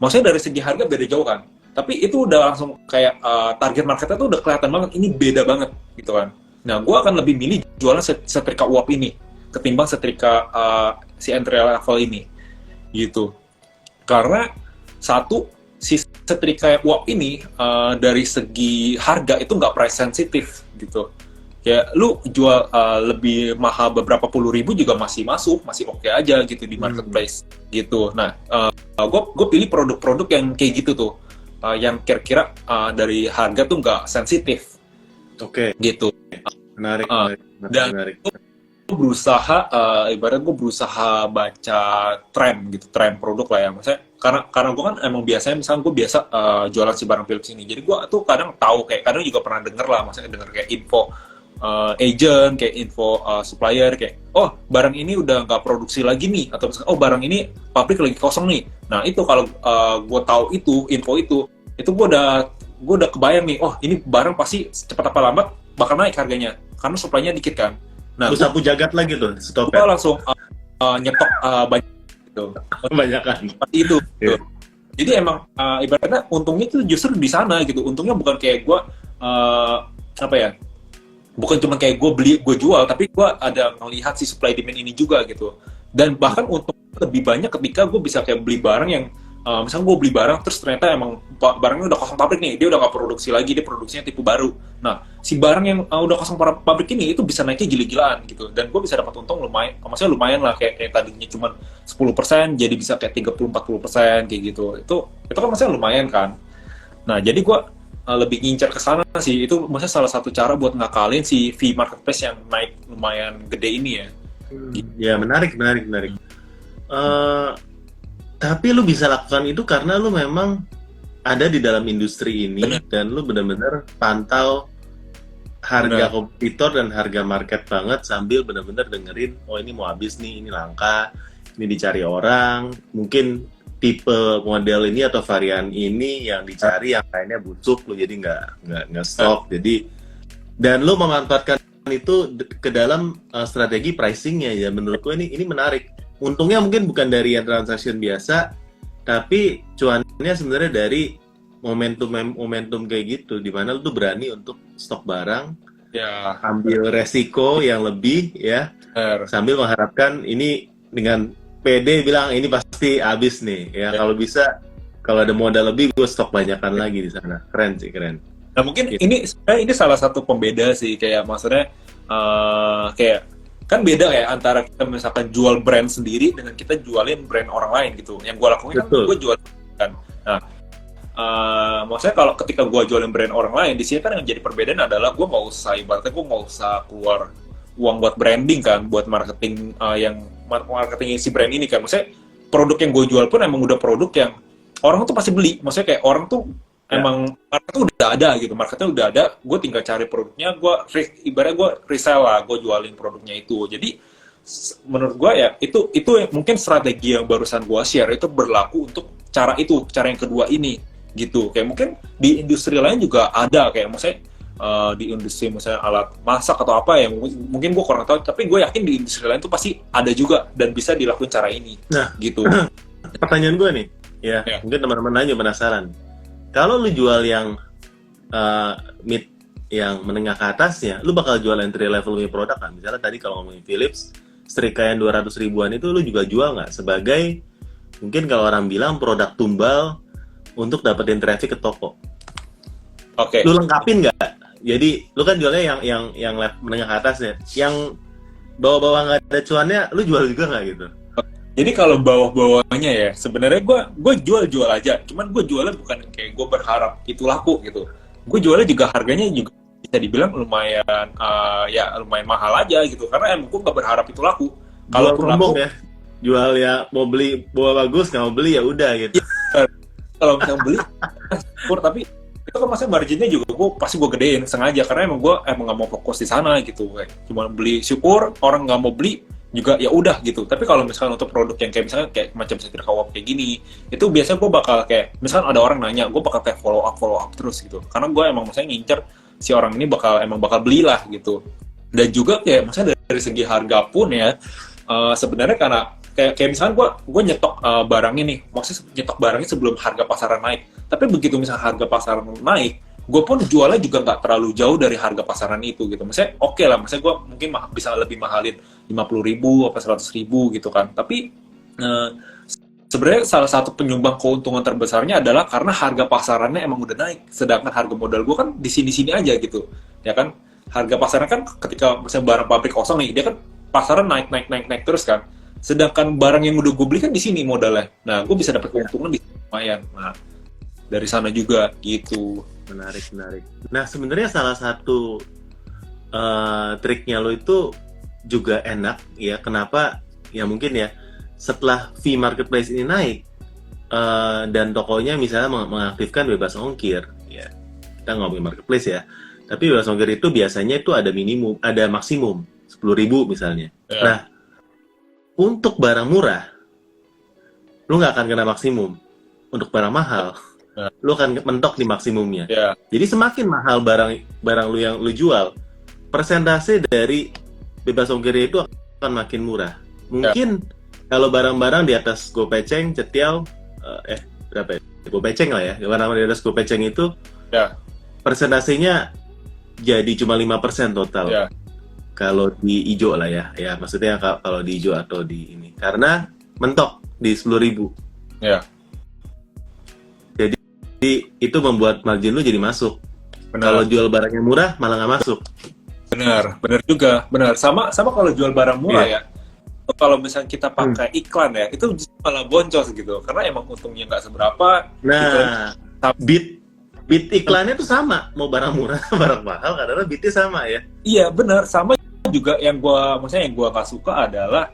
S1: Maksudnya dari segi harga beda jauh kan. Tapi itu udah langsung kayak target marketnya tuh udah kelihatan banget, ini beda banget gitu kan. Nah, gue akan lebih milih jualan setrika uap ini ketimbang setrika si entry level ini gitu. Karena satu, si setrika uap ini dari segi harga itu nggak price sensitif gitu. Ya lu jual lebih mahal beberapa puluh ribu juga masih masuk, masih oke aja gitu di marketplace gitu. Nah, gue pilih produk-produk yang kayak gitu tuh, yang kira-kira dari harga tuh nggak sensitif.
S3: Oke.
S1: Gitu.
S3: Menarik.
S1: Dan gue berusaha, ibarat gue berusaha baca tren gitu, tren produk lah ya. Maksudnya karena gue kan emang biasanya, misalnya gue biasa jualan si barang Philips ini. Jadi gue tuh kadang tahu, kayak kadang juga pernah denger lah, maksudnya denger kayak info agent, kayak info supplier, kayak oh barang ini udah nggak produksi lagi nih, atau misalnya oh barang ini pabrik lagi kosong nih. Nah itu kalau gue tahu info itu gue udah kebayang nih, oh ini barang pasti cepat apa lambat bakal naik harganya karena supply-nya dikit kan. Nah
S3: terus aku jagat lagi tuh
S1: gue
S3: stopnya.
S1: langsung nyetok banyak gitu.
S3: Kebanyakan
S1: itu. Yeah. Jadi emang ibaratnya untungnya tuh justru di sana gitu. Untungnya bukan kayak gue bukan cuma kayak gue jual, tapi gue ada ngelihat si supply demand ini juga gitu. Dan bahkan untung lebih banyak ketika gue bisa kayak beli barang yang misalnya gue beli barang terus ternyata emang barangnya udah kosong pabrik nih, dia udah nggak produksi lagi, dia produksinya tipe baru. Nah, si barang yang udah kosong pabrik ini itu bisa naiknya gila-gilaan gitu, dan gue bisa dapat untung lumayan, maksudnya lumayan lah, kayak tadinya cuma 10% jadi bisa kayak 30-40% kayak gitu. Itu kan maksudnya lumayan kan. Nah, jadi gue lebih ngincar ke sana sih. Itu maksudnya salah satu cara buat ngakalin si fee marketplace yang naik lumayan gede ini ya.
S3: Ya, menarik. Tapi lu bisa lakukan itu karena lu memang ada di dalam industri ini.
S1: Bener.
S3: Dan lu benar-benar pantau harga kompetitor dan harga market banget sambil benar-benar dengerin, oh ini mau habis nih, ini langka, ini dicari orang, mungkin tipe model ini atau varian ini yang dicari, yang lainnya busuk, lu jadi nggak stok. Jadi, dan lu memanfaatkan itu ke dalam strategi pricingnya ya. Menurut gue ini menarik. Untungnya mungkin bukan dari yang transaction biasa, tapi cuannya sebenarnya dari momentum kayak gitu, di mana lu tuh berani untuk stok barang,
S1: Ya,
S3: ambil resiko yang lebih ya, sambil mengharapkan ini dengan PD bilang ini pasti habis nih ya. Kalau bisa, kalau ada modal lebih gue stok banyakan lagi di sana. Keren sih, keren.
S1: nah mungkin
S3: Gitu.
S1: ini salah satu pembeda sih, kayak maksudnya kayak kan beda ya antara kita misalkan jual brand sendiri dengan kita jualin brand orang lain gitu. Yang gue lakuin kan
S3: Betul.
S1: gue jual kan. Nah, maksudnya kalau ketika gue jualin brand orang lain, di sini kan yang jadi perbedaan adalah gue nggak usah, ibaratnya gue nggak usah keluar uang buat branding kan, buat marketing marketing si brand ini kan. Maksudnya produk yang gue jual pun emang udah produk yang orang tuh pasti beli. Maksudnya kayak orang tuh emang marketnya udah ada gitu, marketnya udah ada, gue tinggal cari produknya, ibaratnya gue resell lah, gue jualin produknya itu. Jadi menurut gue ya itu mungkin strategi yang barusan gue share itu berlaku untuk cara yang kedua ini gitu. Kayak mungkin di industri lain juga ada, kayak maksudnya di industri misalnya alat masak atau apa yang mungkin gue kurang tahu, tapi gue yakin di industri lain tuh pasti ada juga dan bisa dilakuin cara ini.
S3: Nah,
S1: gitu.
S3: Pertanyaan gue nih, ya, mungkin teman-teman lain juga penasaran. Kalau lu jual yang mid, yang menengah ke atasnya, lu bakal jual entry level produk kan? Misalnya tadi kalau ngomongin Philips, setrika yang 200 ribuan itu lu juga jual nggak? Sebagai, mungkin kalau orang bilang produk tumbal untuk dapetin traffic ke toko.
S1: Oke.
S3: Lu lengkapin nggak? Jadi, lu kan jualnya yang menengah ke atasnya. Yang bawah-bawah nggak ada cuannya, lu jual juga nggak gitu?
S1: Jadi kalau bawah-bawahnya ya, sebenarnya gue jual aja. Cuman gue jualnya bukan kayak gue berharap itu laku gitu. Gue jualnya juga harganya juga bisa dibilang lumayan lumayan mahal aja gitu. Karena emang gue nggak berharap itu laku. Kalau
S3: laku ya, jual ya mau beli bawa bagus, nggak mau beli ya udah gitu.
S1: Kalau misalnya beli, tapi itu kan maksudnya marginnya juga gue gedein sengaja, karena emang gue nggak mau fokus di sana gitu. Kayak cuma beli, syukur orang nggak mau beli juga ya udah gitu. Tapi kalau misalkan untuk produk yang kayak misalnya kayak macam setrika uap kayak gini, itu biasanya gue bakal kayak misalkan ada orang nanya, gue bakal kayak follow up terus gitu, karena gue emang misalnya ngincer si orang ini bakal beli lah gitu. Dan juga kayak misalnya dari segi harga pun ya, sebenarnya karena kayak misalnya gue nyetok barang ini, maksudnya nyetok barangnya sebelum harga pasaran naik. Tapi begitu misalnya harga pasaran naik, gue pun jualnya juga nggak terlalu jauh dari harga pasaran itu gitu. Maksudnya oke lah, maksudnya gue mungkin bisa lebih mahalin 50.000 apa 100.000 gitu kan. Tapi sebenarnya salah satu penyumbang keuntungan terbesarnya adalah karena harga pasarannya emang udah naik. Sedangkan harga modal gue kan di sini-sini aja gitu, ya kan. Harga pasaran kan ketika misalnya barang pabrik kosong nih, dia kan pasaran naik terus kan. Sedangkan barang yang udah gue beli kan di sini modalnya. Nah, gue bisa dapat keuntungan di lumayan. Nah, dari sana juga gitu.
S3: Menarik. Nah, sebenarnya salah satu triknya lo itu juga enak ya. Kenapa? Ya mungkin ya, setelah fee marketplace ini naik dan tokonya misalnya mengaktifkan bebas ongkir, ya kita ngomongin marketplace ya. Tapi bebas ongkir itu biasanya itu ada minimum, ada maksimum 10.000 misalnya.
S1: Yeah.
S3: Nah, untuk barang murah, lu nggak akan kena maksimum. Untuk barang mahal, lu akan mentok di maksimumnya.
S1: Yeah.
S3: Jadi semakin mahal barang lu yang lu jual, persentase dari bebas ongkirnya itu akan makin murah. Mungkin kalau barang-barang di atas Gopeceng, Cetiao, berapa ya? Gopeceng lah ya. Barang di atas Gopeceng itu, persentasenya jadi cuma 5% total. Kalau di hijau lah ya. Ya maksudnya kalau di hijau atau di ini. Karena mentok di 10.000. itu membuat margin lu jadi masuk. Kalau
S1: Benar,
S3: jual barangnya murah malah nggak masuk.
S1: benar juga, benar. Sama kalau jual barang murah
S3: Iya.
S1: ya. Itu kalau misalnya kita
S3: Hmm.
S1: pakai iklan ya, itu justru malah boncos gitu. Karena emang untungnya nggak seberapa.
S3: Nah,
S1: Iklan,
S3: bid iklannya tuh sama, mau barang murah, barang mahal, kadang-kadang bidnya sama ya.
S1: iya benar. Sama juga maksudnya yang gua nggak suka adalah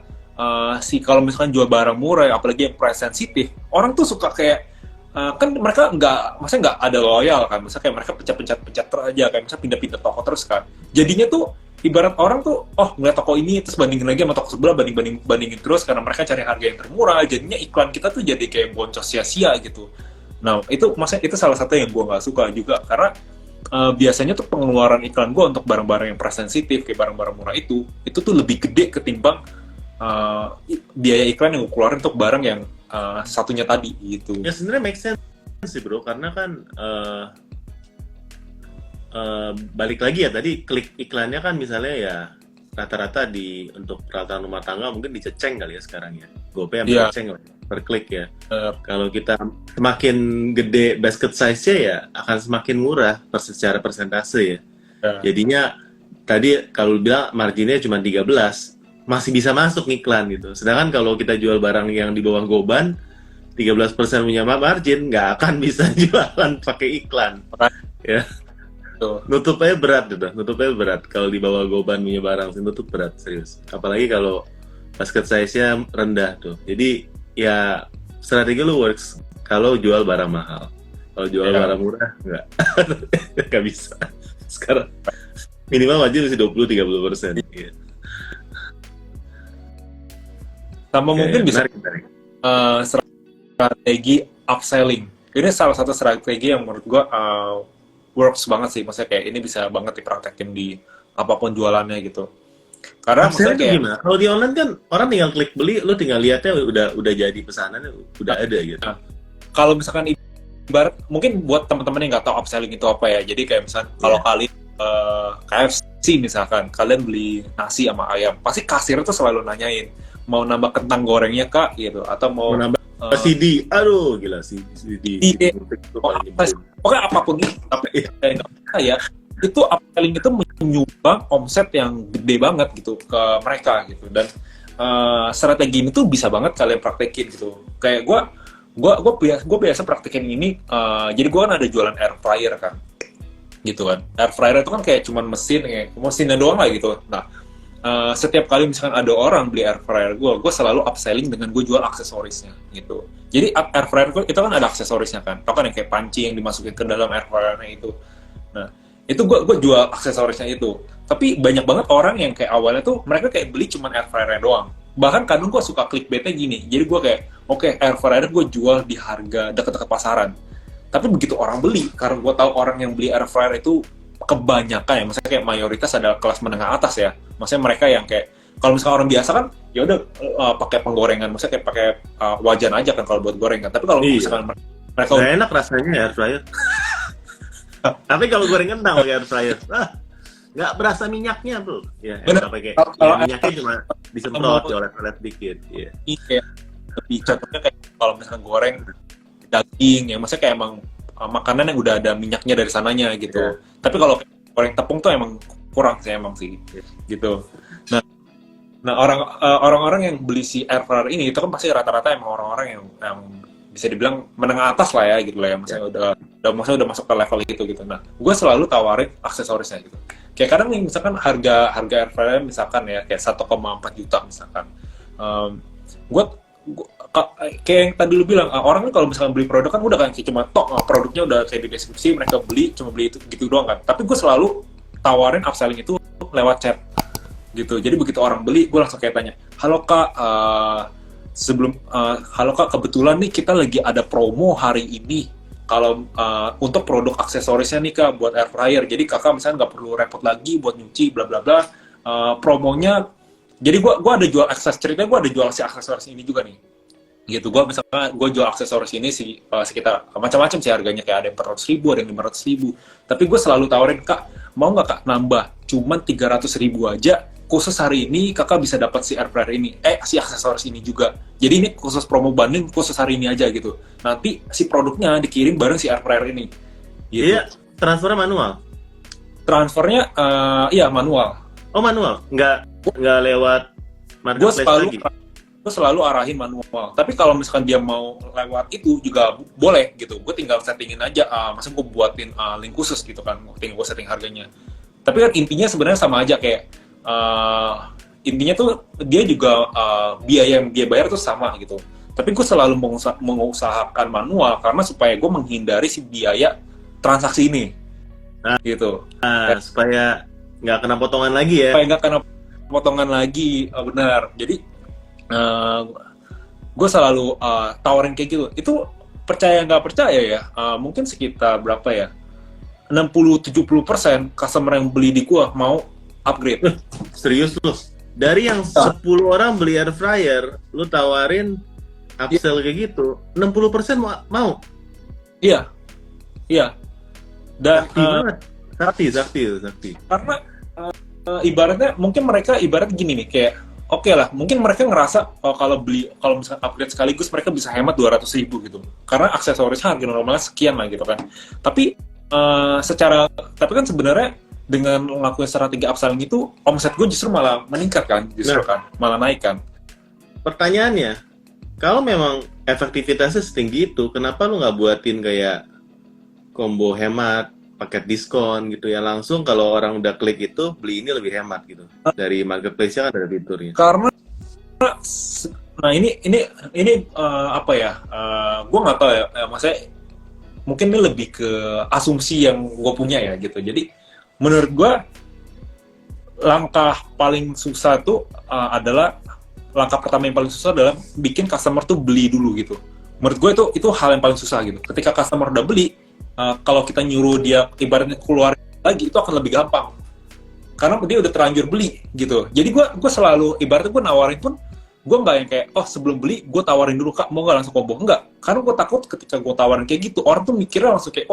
S1: kalau misalkan jual barang murah, apalagi yang price sensitif, orang tuh suka kayak kan mereka maksudnya nggak ada loyal kan, misalnya kayak mereka pencet aja, kayak misalnya pindah-pindah toko terus kan. Jadinya tuh ibarat orang tuh, oh ngeliat toko ini terus bandingin lagi sama toko sebelah, bandingin terus karena mereka cari harga yang termurah. Jadinya iklan kita tuh jadi kayak boncos sia-sia gitu. Nah itu maksudnya itu salah satu yang gua nggak suka juga karena biasanya tuh pengeluaran iklan gue untuk barang-barang yang price sensitif kayak barang-barang murah itu tuh lebih gede ketimbang biaya iklan yang gue keluarin untuk barang yang satunya tadi gitu.
S3: Ya sebenarnya make sense sih bro, karena kan balik lagi ya tadi klik iklannya kan misalnya ya rata-rata untuk peralatan rumah tangga mungkin diceceng kali ya sekarang ya. GoPay yang
S1: Iya.
S3: ceceng lah per klik ya.
S1: Eh,
S3: Kalau kita semakin gede basket size-nya ya akan semakin murah secara persentase ya.
S1: ya.
S3: Jadinya tadi kalau bilang marginnya cuma 13, masih bisa masuk iklan gitu. Sedangkan kalau kita jual barang yang di bawah Goban, 13% punya margin, nggak akan bisa jualan pakai iklan. Ya,
S1: Tuh.
S3: nutupnya berat gitu. Nutupnya berat. Kalau di bawah Goban punya barang, sih nutup berat, serius. Apalagi kalau basket size-nya rendah tuh. Jadi ya strategi lu works kalau jual barang mahal. Kalau jual
S1: Ya.
S3: barang murah, nggak. Nggak bisa. Sekarang minimal margin masih 20-30%. Iya.
S1: Sama mungkin bisa
S3: Menarik.
S1: strategi upselling. Ini salah satu strategi yang menurut gue works banget sih. Maksudnya kayak ini bisa banget dipraktekin di apapun jualannya gitu. Karena maksudnya
S3: Upselling
S1: kayak
S3: gimana? Kalau di online kan orang tinggal klik beli, lu tinggal lihatnya udah jadi pesanannya udah ada gitu.
S1: kalau misalkan ibarat mungkin buat teman-teman yang nggak tahu upselling itu apa ya. Jadi kayak misalkan kalau kalian KFC misalkan kalian beli nasi sama ayam, pasti kasir tuh selalu nanyain mau nambah kentang gorengnya kak gitu atau mau
S3: Mau nambah CD, aduh gila sih CD.
S1: Iya.
S3: Itu
S1: mau
S3: paling
S1: apa sih? Pokoknya apapun itu tapi nggak bisa ya itu upselling itu menyumbang omset yang gede banget gitu ke mereka gitu dan strategi ini tuh bisa banget kalian praktekin gitu kayak gue biasa praktekin ini jadi gue kan ada jualan air fryer kan gitu kan air fryer itu kan kayak cuman mesinnya doang lah gitu. Nah setiap kali misalkan ada orang beli air fryer gue selalu upselling dengan gue jual aksesorisnya gitu. Jadi air fryer itu kan ada aksesorisnya kan, tau kan yang kayak panci yang dimasukin ke dalam air fryernya itu. Nah itu gue jual aksesorisnya itu. Tapi banyak banget orang yang kayak awalnya tuh mereka kayak beli cuman air fryer doang. Bahkan kadang gue suka clickbaitnya gini. Jadi gue kayak oke, air fryer gue jual di harga deket-deket pasaran. Tapi begitu orang beli, karena gue tahu orang yang beli air fryer itu kebanyakan ya, maksudnya kayak mayoritas adalah kelas menengah atas ya. Maksudnya mereka yang kayak kalau misalnya orang biasa kan ya udah pakai penggorengan, maksudnya kayak pakai wajan aja kan kalau buat gorengan. Tapi kalau
S3: Iya.
S1: misalkan mereka
S3: Nggak enak rasanya air fryer. Tapi kalau goreng kentang pakai air fryer, nggak berasa minyaknya tuh. Ya,
S1: Bener.
S3: enak pakai.
S1: Kalau
S3: Ya, minyaknya cuma disemprot, dioles-oles dikit. Iya.
S1: ini kayak lebih contohnya kayak kalau misalnya goreng daging ya maksudnya kayak emang makanan yang udah ada minyaknya dari sananya gitu.
S3: Iya.
S1: Tapi kalau goreng tepung tuh emang kurang sih emang sih gitu. Nah orang-orang yang beli si air fryer ini itu kan pasti rata-rata emang orang-orang yang bisa dibilang menengah atas lah ya gitu lah ya maksudnya udah masuk ke level itu gitu. Nah gue selalu tawarin aksesorisnya gitu. Kayak kadang nih misalkan harga air fryer misalkan ya kayak 1,4 juta misalkan. Gue kayak yang tadi lu bilang orang kan kalau misalkan beli produk kan udah kan kayak cuma produknya udah kayak di deskripsi mereka beli cuma beli itu gitu doang kan. Tapi gue selalu tawarin upselling itu lewat chat gitu. Jadi begitu orang beli gue langsung kayak tanya, halo kak, halo kak, kebetulan nih kita lagi ada promo hari ini kalau untuk produk aksesorisnya nih kak buat air fryer. Jadi kakak misalnya nggak perlu repot lagi buat nyuci bla bla bla. Promonya jadi gue ada jual ceritanya gue ada jual si aksesoris ini juga nih gitu. Gue misalnya gue jual aksesoris ini sekitar macam-macam sih harganya, kayak ada yang 400.000 ada yang 500.000, tapi gue selalu tawarin, kak mau nggak kak nambah cuman 300.000 aja khusus hari ini kakak bisa dapat si air fryer ini, si aksesoris ini juga. Jadi ini khusus promo bundling khusus hari ini aja gitu. Nanti si produknya dikirim bareng si air fryer ini. Gitu.
S3: Iya, transfernya manual.
S1: Transfernya iya manual.
S3: Oh manual, nggak lewat marketplace lagi.
S1: Gue selalu arahin manual. Tapi kalau misalkan dia mau lewat itu juga boleh gitu. Gue tinggal settingin aja. Maksudnya gue buatin link khusus gitu kan. Tinggal gue setting harganya. Tapi kan intinya sebenarnya sama aja kayak intinya tuh dia juga biaya yang dia bayar tuh sama gitu. Tapi gue selalu mengusahakan manual karena supaya gue menghindari si biaya transaksi ini. Gitu.
S3: Supaya nggak kena potongan lagi ya.
S1: Supaya nggak kena potongan lagi, benar. Jadi gue selalu tawarin kayak gitu. Itu percaya nggak percaya ya, mungkin sekitar berapa ya, 60-70% customer yang beli di gue mau upgrade.
S3: Serius lu? Dari yang 10 orang beli air fryer, lu tawarin upsell kayak gitu, 60% mau?
S1: Iya. Dan
S3: sakti.
S1: karena ibaratnya mungkin mereka ibarat gini nih, kayak oke lah, mungkin mereka ngerasa kalau misalkan upgrade sekaligus mereka bisa hemat 200.000 gitu. Karena aksesorisnya harga normalnya sekian lah gitu kan. Tapi tapi kan sebenarnya dengan ngelakuin strategi upselling itu, omset gue justru malah meningkat kan, malah naik kan.
S3: Pertanyaannya, kalau memang efektivitasnya setinggi itu, kenapa lu nggak buatin kayak combo hemat, paket diskon gitu ya, langsung kalau orang udah klik itu beli ini lebih hemat gitu. Dari marketplace-nya kan ada fiturnya.
S1: Karena nah ini apa ya? Gue nggak tahu ya, maksudnya mungkin ini lebih ke asumsi yang gue punya ya gitu. Jadi menurut gue langkah paling susah tuh adalah langkah pertama yang paling susah adalah bikin customer tuh beli dulu gitu. Menurut gue itu hal yang paling susah gitu. Ketika customer udah beli, kalau kita nyuruh dia ibaratnya keluar lagi itu akan lebih gampang karena dia udah terlanjur beli gitu. Jadi gue selalu ibaratnya gue nawarin pun gue nggak yang kayak sebelum beli gue tawarin dulu kak mau nggak langsung combo, enggak, karena gue takut ketika gue tawarin kayak gitu orang tuh mikirnya langsung kayak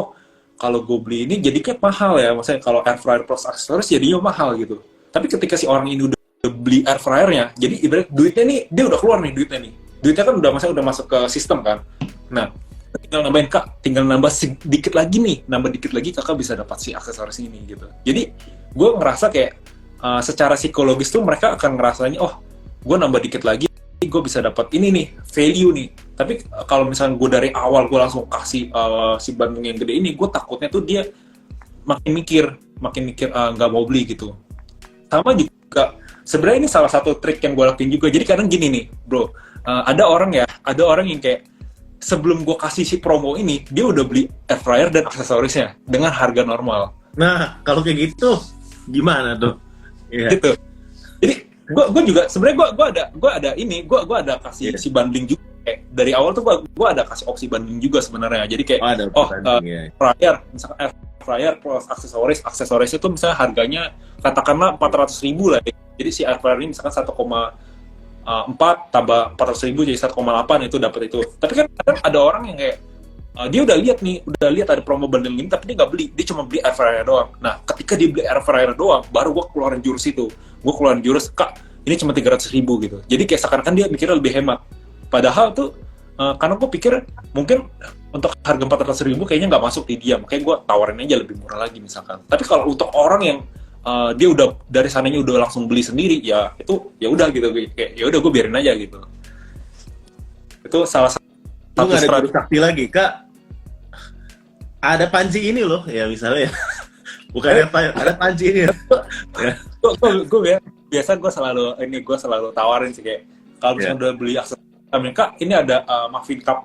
S1: kalau gue beli ini jadi kayak mahal ya, maksudnya kalau air fryer plus aksesoris jadinya mahal gitu. Tapi ketika si orang ini udah beli air fryernya, jadi ibarat duitnya nih dia udah keluar nih duitnya kan udah masuk ke sistem kan. Nah tinggal nambahin kak, tinggal nambah sedikit lagi kakak bisa dapat si aksesoris ini gitu. Jadi gue ngerasa kayak secara psikologis tuh mereka akan ngerasanya gue nambah dikit lagi gue bisa dapat ini nih value nih. Tapi kalau misalnya gue dari awal gue langsung kasih si bundling yang gede ini, gue takutnya tuh dia makin mikir nggak mau beli gitu. Sama juga sebenarnya ini salah satu trik yang gue lakuin juga. Jadi kadang gini nih bro, ada orang yang kayak sebelum gue kasih si promo ini, dia udah beli air fryer dan aksesorisnya dengan harga normal.
S3: Nah, kalau kayak gitu, gimana tuh? Yeah.
S1: Gitu. Jadi gue juga sebenarnya gue ada kasih si bundling juga. Kayak dari awal tuh gue ada kasih opsi bundling juga sebenarnya. Jadi kayak fryer, misalkan air fryer plus aksesoris itu misalnya harganya katakanlah 400.000 lah. Jadi si air fryer ini misalkan 1,4 tambah 400.000 jadi 1,8 itu dapat itu. Tapi kan kadang ada orang yang kayak dia udah lihat ada promo bundling ini tapi dia nggak beli, dia cuma beli air fryer doang. Nah ketika dia beli air fryer doang baru gue keluarin jurus itu, kak ini cuma 300.000 gitu. Jadi kayak seakan-akan dia mikirnya lebih hemat, padahal tuh karena gue pikir mungkin untuk harga 400.000 kayaknya nggak masuk di dia, makanya gue tawarin aja lebih murah lagi misalkan. Tapi kalau untuk orang yang dia udah dari sananya udah langsung beli sendiri, ya itu ya udah gitu, kayak ya udah gue biarin aja gitu. Itu salah satu.
S3: Lu nggak ada jurus sakti lagi kak? Ada panci ini loh ya misalnya, bukan ada panci ini. Ya.
S1: Gue biasa gue selalu tawarin sih kayak kalau misalnya udah beli aksesoris kak ini ada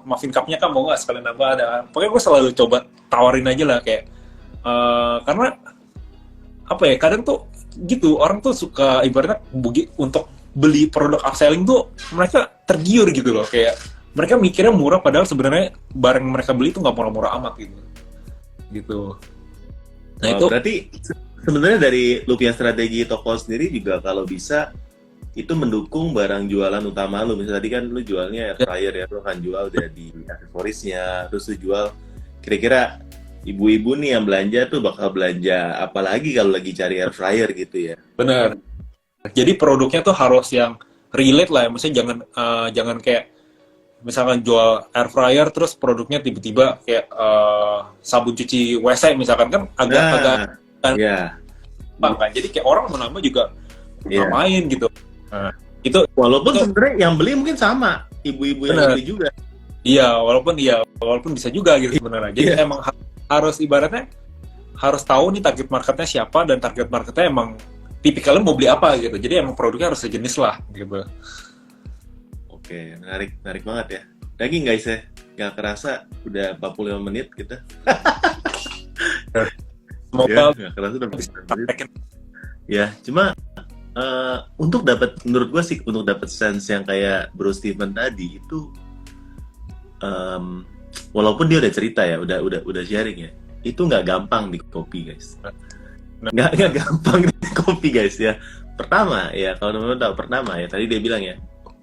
S1: muffin cupnya kak mau nggak sekalian nambah ada. Pokoknya gue selalu coba tawarin aja lah kayak karena apa ya, kadang tuh gitu orang tuh suka ibaratnya untuk beli produk upselling tuh mereka tergiur gitu loh, kayak mereka mikirnya murah padahal sebenarnya barang yang mereka beli tuh nggak murah-murah amat gitu. Nah itu
S3: berarti sebenarnya dari lu punya strategi toko sendiri juga kalau bisa itu mendukung barang jualan utama lu. Misalnya tadi kan lu jualnya air fryer ya, lu kan jual dari aksesorisnya, terus lu jual kira-kira ibu-ibu nih yang belanja tuh bakal belanja apalagi kalau lagi cari air fryer gitu ya.
S1: Benar. Jadi produknya tuh harus yang relate lah ya, maksudnya jangan kayak misalkan jual air fryer terus produknya tiba-tiba kayak sabun cuci WC misalkan, kan agak
S3: ya,
S1: bang kan. Jadi kayak orang mau nambah juga main gitu. Nah, itu
S3: walaupun sebenarnya yang beli mungkin sama ibu-ibu yang beli juga.
S1: Iya, walaupun bisa juga gitu sebenarnya. Jadi emang harus ibaratnya harus tahu nih target marketnya siapa, dan target marketnya emang tipikalnya mau beli apa gitu. Jadi emang produknya harus sejenis lah gitu.
S3: Oke, menarik banget ya. Daging guys ya, nggak kerasa udah 45 menit kita.
S1: Semoga
S3: nggak kerasa udah 45 menit.
S1: praktekin.
S3: Ya, cuma menurut gue sih untuk dapat sense yang kayak Bro Steven tadi itu, walaupun dia udah cerita ya, udah sharing ya, itu nggak gampang di copy guys. Nggak gampang di copy guys ya. Pertama ya, kalau teman-teman tahu, pertama ya tadi dia bilang ya,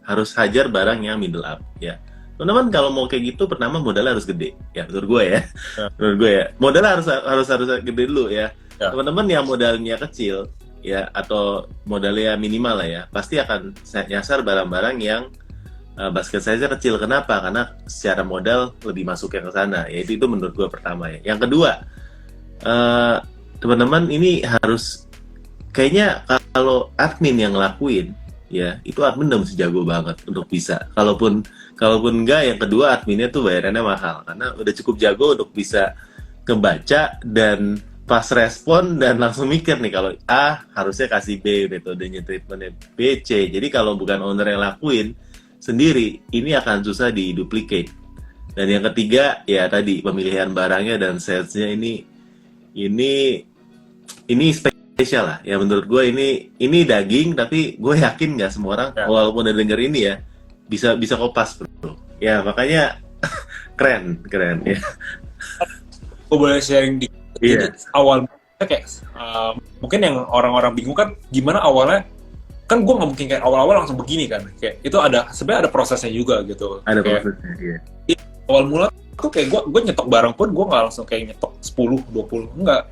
S3: harus hajar barang yang middle up ya. Teman-teman kalau mau kayak gitu, pertama modalnya harus gede ya, menurut gue ya. Menurut gue ya, modalnya harus gede dulu ya. Teman-teman yang modalnya kecil ya, atau modalnya minimal lah ya, pasti akan nyasar barang-barang yang basket size-nya kecil. Kenapa? Karena secara modal lebih masuk yang ke sana. Ya itu menurut gue pertama ya. Yang kedua, teman-teman ini harus kayaknya kalau admin yang ngelakuin ya, itu admin udah mesti jago banget untuk bisa. Kalaupun enggak, yang kedua adminnya tuh bayarannya mahal karena udah cukup jago untuk bisa kebaca dan pas respon dan langsung mikir nih, kalau A harusnya kasih B, metodenya treatmentnya B, C. Jadi kalau bukan owner yang lakuin sendiri, ini akan susah diduplicate. Dan yang ketiga ya tadi, pemilihan barangnya dan salesnya ini spesial lah ya menurut gue. Ini daging, tapi gue yakin nggak semua orang walaupun udah denger ini ya bisa kopas bro ya, makanya keren ya.
S1: Gue boleh sharing di jadi awal kayak mungkin yang orang-orang bingung kan, gimana awalnya kan gue nggak mungkin kayak awal-awal langsung begini kan, kayak itu sebenarnya ada prosesnya juga gitu.
S3: Ada
S1: kayak,
S3: prosesnya
S1: awal mula tuh kayak gue nyetok barang pun gue nggak langsung kayak nyetok 10-20, enggak.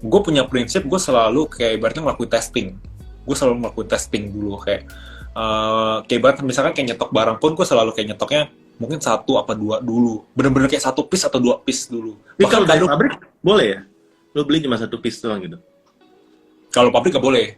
S1: Gue punya prinsip, gue selalu kayak ibaratnya ngelakuin testing. Gue selalu ngelakuin testing dulu, kayak ibaratnya misalkan kayak nyetok barang pun gue selalu kayak nyetoknya mungkin 1 apa 2 dulu, bener-bener kayak 1 piece atau 2 piece dulu.
S3: Tapi kalau dari pabrik boleh ya? Lo beli cuma 1 piece doang gitu?
S1: Kalau pabrik nggak boleh.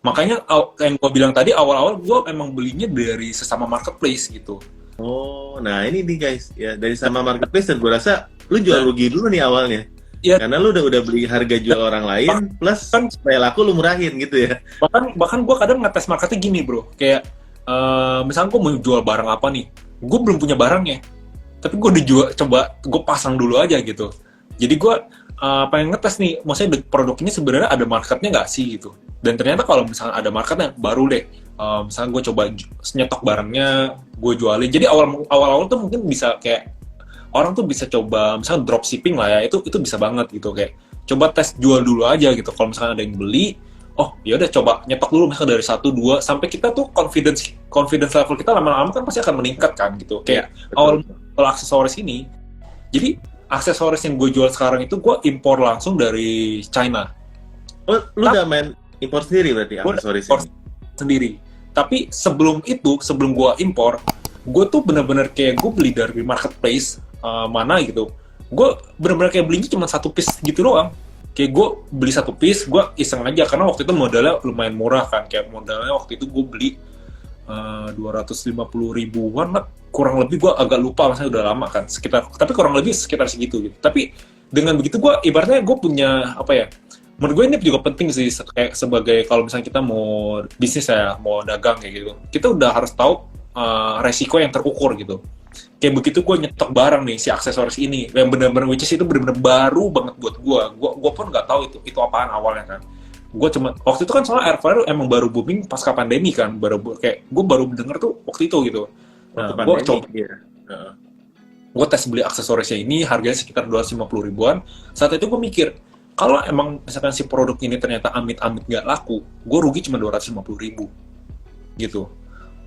S1: Makanya yang gue bilang tadi, awal-awal gue emang belinya dari sesama marketplace gitu.
S3: Oh, nah ini nih guys ya, dari sama marketplace, dan gue rasa lu jual rugi dulu nih awalnya.
S1: Ya,
S3: karena lu udah beli harga jual orang lain, plus kan supaya laku lu murahin gitu ya.
S1: Bahkan gue kadang ngetes marketnya gini bro, kayak misalnya gue mau jual barang apa nih, gue belum punya barangnya, tapi gue coba gue pasang dulu aja gitu. Jadi gue pengen ngetes nih, maksudnya produk ini sebenarnya ada marketnya nggak sih gitu. Dan ternyata kalau misalnya ada marketnya, baru deh misalnya gue coba nyetok barangnya, gue jualin. Jadi awal-awal tuh mungkin bisa kayak orang tuh bisa coba misalnya dropshipping lah ya, itu bisa banget gitu, kayak coba tes jual dulu aja gitu. Kalau misalnya ada yang beli, oh ya udah coba nyetok dulu misalnya dari 1-2 sampai kita tuh confidence level kita lama-lama kan pasti akan meningkat kan gitu. Kayak awal aksesoris ini, jadi aksesoris yang gue jual sekarang itu gue impor langsung dari China.
S3: Oh, lu udah main impor sendiri berarti aksesoris ini?
S1: Sendiri. Tapi sebelum gue impor, gue tuh bener-bener kayak gue beli dari marketplace mana gitu. Gue bener-bener kayak belinya cuma 1 piece gitu doang. Kayak gue beli 1 piece, gue iseng aja karena waktu itu modalnya lumayan murah kan. Kayak modalnya waktu itu gue beli 250 ribuan lah, kurang lebih. Gue agak lupa, maksudnya udah lama kan, tapi kurang lebih sekitar segitu gitu. Tapi dengan begitu gue ibaratnya gue punya apa ya, menurut gue ini juga penting sih, kayak sebagai kalau misalnya kita mau bisnis ya, mau dagang kayak gitu, kita udah harus tahu resiko yang terukur gitu. Kayak begitu gue nyetok barang nih, si aksesoris ini yang benar-benar which is itu benar-benar baru banget buat gue pun nggak tahu itu apaan awalnya kan. Gue cuma waktu itu kan soalnya air fryer emang baru booming pasca pandemi kan, kayak gue baru denger tuh waktu itu gitu. Nah, gue coba gue tes beli aksesorisnya ini, harganya sekitar 250 ribuan. Saat itu gue mikir, kalau emang misalkan si produk ini ternyata amit-amit nggak laku, gue rugi cuma 250 ribu gitu.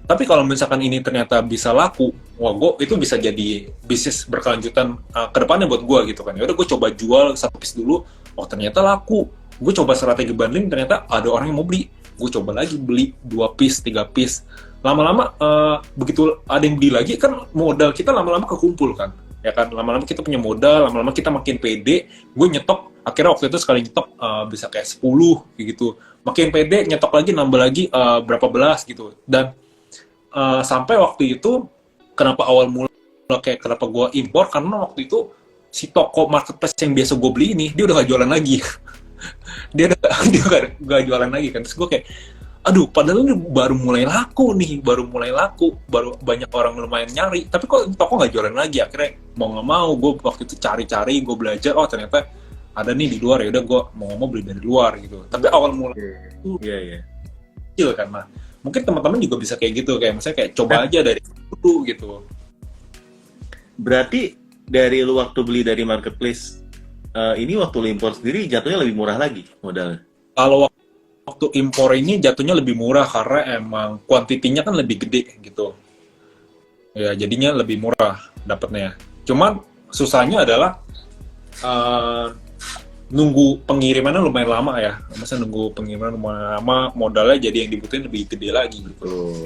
S1: Tapi kalau misalkan ini ternyata bisa laku, wah itu bisa jadi bisnis berkelanjutan ke depannya buat gue gitu kan. Ya udah gue coba jual 1 piece dulu, oh ternyata laku. Gue coba strategi bundling, ternyata ada orang yang mau beli. gue coba lagi beli 2 piece 3 piece, lama-lama begitu ada yang beli lagi kan modal kita lama-lama kekumpul kan, ya kan, lama-lama kita punya modal, lama-lama kita makin pede. Gue nyetok akhirnya waktu itu sekali nyetok bisa kayak 10 kayak gitu, makin pede nyetok lagi nambah lagi berapa belas gitu. Dan sampai waktu itu kenapa awal mula kayak kenapa gue impor, karena waktu itu si toko marketplace yang biasa gue beli ini dia udah gak jualan lagi. dia gak jualan lagi kan. Terus gue kayak aduh, padahal ini baru mulai laku, baru banyak orang lumayan nyari, tapi kok toko gak jualan lagi. Akhirnya mau gak mau gue waktu itu cari-cari, gue belajar, oh ternyata ada nih di luar, ya udah gue mau ngomong beli dari luar gitu. Tapi awal mula itu kecil kan. Nah, mungkin teman-teman juga bisa kayak gitu, kayak misalnya kayak coba aja dari dulu gitu.
S3: Berarti dari lu waktu beli dari marketplace, ini waktu lu impor sendiri jatuhnya lebih murah lagi modalnya?
S1: Kalau waktu impor ini jatuhnya lebih murah karena emang kuantitinya kan lebih gede gitu. Ya jadinya lebih murah dapatnya. Cuman susahnya adalah nunggu pengirimannya lumayan lama ya. Masa nunggu pengiriman lumayan lama, modalnya jadi yang dibutuhin lebih gede lagi gitu.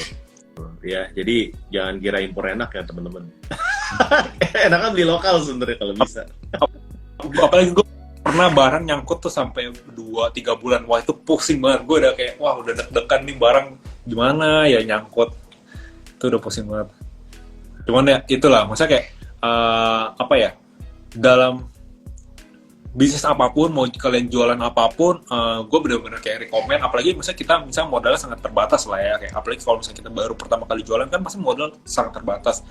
S3: Ya, jadi jangan kira impor enak ya teman-teman. Enak kan beli lokal sebenarnya kalau bisa.
S1: Apalagi gue pernah barang nyangkut tuh sampai 2-3 bulan. Wah itu pusing banget. Gue udah kayak wah udah deg-degan nih barang gimana ya nyangkut. Itu udah pusing banget. Cuman ya itulah, maksudnya kayak apa ya, dalam bisnis apapun, mau kalian jualan apapun, gue bener-bener kayak rekomend. Apalagi misalnya kita modalnya sangat terbatas lah ya, kayak apalagi kalau misalnya kita baru pertama kali jualan kan pasti modal sangat terbatas.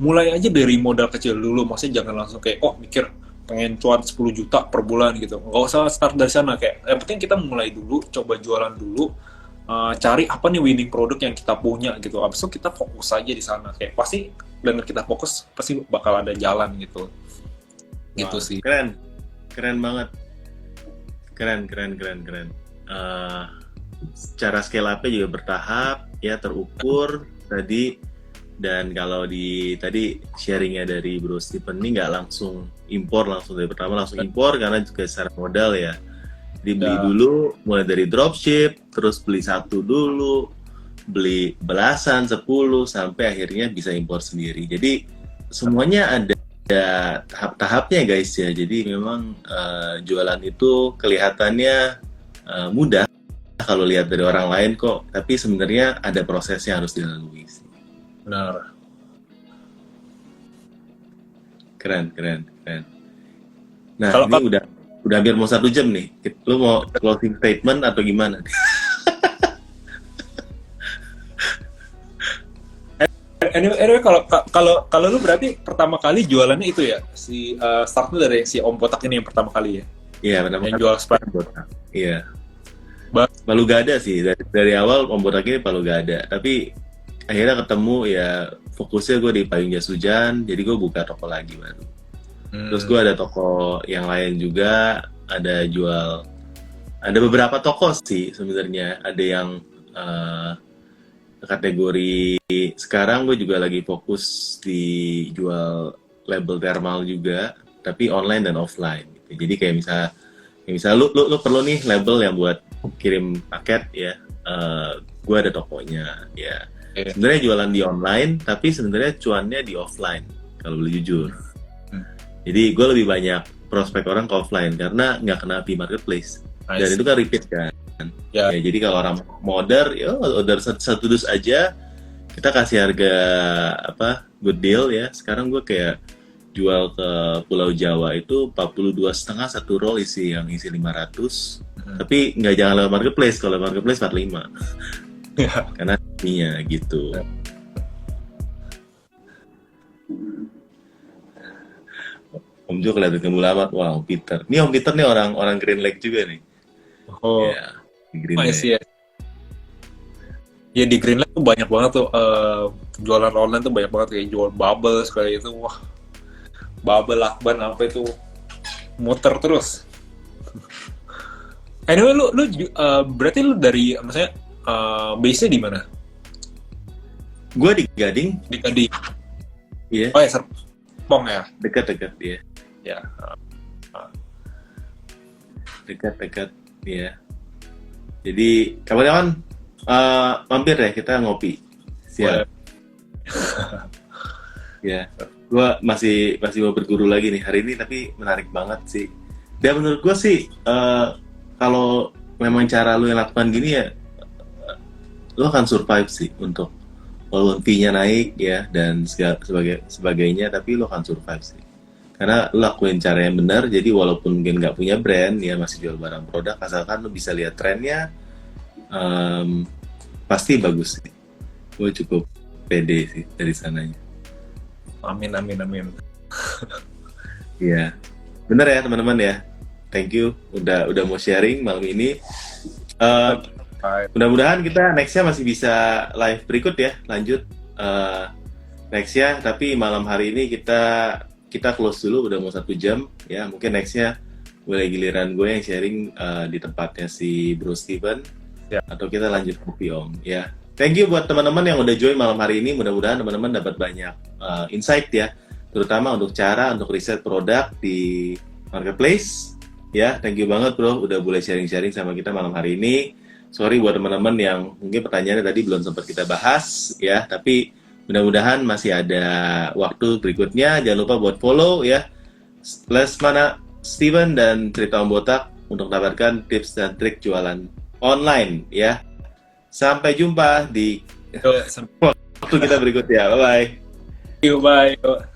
S1: Mulai aja dari modal kecil dulu, maksudnya jangan langsung kayak oh mikir pengen cuan 10 juta per bulan gitu, nggak usah start dari sana. Kayak yang penting kita mulai dulu, coba jualan dulu, cari apa nih winning product yang kita punya gitu. Abis itu kita fokus aja di sana, kayak pasti dengan kita fokus pasti bakal ada jalan gitu. Gitu
S3: Wow,
S1: sih.
S3: keren banget, keren. Cara scale up-nya juga bertahap, ya terukur tadi. Dan kalau tadi sharingnya dari Bro Steven ini nggak langsung impor langsung dari pertama langsung impor karena juga secara modal ya. Jadi beli dulu, mulai dari dropship, terus beli satu dulu, beli belasan, 10, sampai akhirnya bisa impor sendiri. Jadi semuanya ada tahap-tahapnya guys ya. Jadi memang jualan itu kelihatannya mudah kalau lihat dari orang lain kok, tapi sebenarnya ada prosesnya harus dilalui sih.
S1: Benar.
S3: Keren. Nah, ini udah hampir mau 1 jam nih. Lu mau closing statement atau gimana?
S1: Anyway, kalau lu berarti pertama kali jualannya itu ya, si startnya dari si Om Botak ini yang pertama kali ya?
S3: Iya, benar.
S1: Yang jual Sprite.
S3: Iya. Palu Gada sih dari awal Om Botak ini Palu Gada, tapi akhirnya ketemu ya, fokusnya gue di Payung Jas Hujan, jadi gue buka toko lagi baru. Terus gue ada toko yang lain juga, ada beberapa toko sih sebenarnya. Ada yang kategori sekarang gue juga lagi fokus di jual label thermal juga, tapi online dan offline. Gitu. Jadi kayak misal lu perlu nih label yang buat kirim paket ya, gue ada tokonya ya. Sebenarnya jualan di online, tapi sebenarnya cuannya di offline kalau boleh jujur. Jadi gue lebih banyak prospek orang ke offline karena nggak kena fee marketplace. Dan itu kan repeat kan. Ya, jadi kalau orang mau order, ya order satu dus aja, kita kasih harga good deal ya. Sekarang gue kayak jual ke Pulau Jawa itu 42,5 satu roll yang isi 500. Tapi nggak jangan lewat marketplace, kalau marketplace 45. Karena fee-nya gitu. Om Jo kelihatan kembali amat. Wah, Om Peter. Ini Om Peter nih orang Green Lake juga nih.
S1: Oh,
S3: ya, di Green Lake.
S1: Ya. Ya di Green Lake tuh banyak banget tuh jualan online tuh banyak banget, kayak jual bubble sekali itu, wah, bubble lakban apa itu muter terus. Anyway, lu berarti lu dari maksudnya base-nya di mana?
S3: Gue di Gading.
S1: Di Gading.
S3: Iya.
S1: Oh ya, Serpong ya.
S3: Dekat-dekat ya.
S1: Ya.
S3: Dekat-dekat ya. Jadi kapan-kapan mampir deh kita ngopi. Siap. Ya, gua masih mau berguru lagi nih hari ini, tapi menarik banget sih. Dan menurut gua sih kalau memang cara lu yang lakukan gini ya, lu akan survive sih untuk walaupun fee-nya naik ya dan sebagainya, tapi lu akan survive sih. Karena lu lakuin cara yang benar, jadi walaupun mungkin nggak punya brand, ya masih jual barang produk, asalkan lu bisa lihat trennya, pasti bagus sih. Gue cukup pede sih dari sananya.
S1: Amin.
S3: Iya, bener ya teman-teman ya. Thank you udah mau sharing malam ini. Mudah-mudahan kita nextnya masih bisa live berikut ya, lanjut nextnya. Tapi malam hari ini kita close dulu, udah mau 1 jam ya. Mungkin nextnya boleh giliran gue yang sharing di tempatnya si Bro Steven
S1: ya.
S3: Atau kita lanjut kopi Om ya. Thank you buat teman-teman yang udah join malam hari ini. Mudah-mudahan teman-teman dapat banyak insight ya, terutama untuk cara untuk riset produk di marketplace ya. Thank you banget bro, udah boleh sharing-sharing sama kita malam hari ini. Sorry buat teman-teman yang mungkin pertanyaannya tadi belum sempat kita bahas ya, tapi mudah-mudahan masih ada waktu berikutnya. Jangan lupa buat follow ya Lesmana Steven dan Cerita Om Botak untuk dapatkan tips dan trik jualan online ya. Sampai jumpa di waktu kita berikutnya. Bye-bye.
S1: Bye.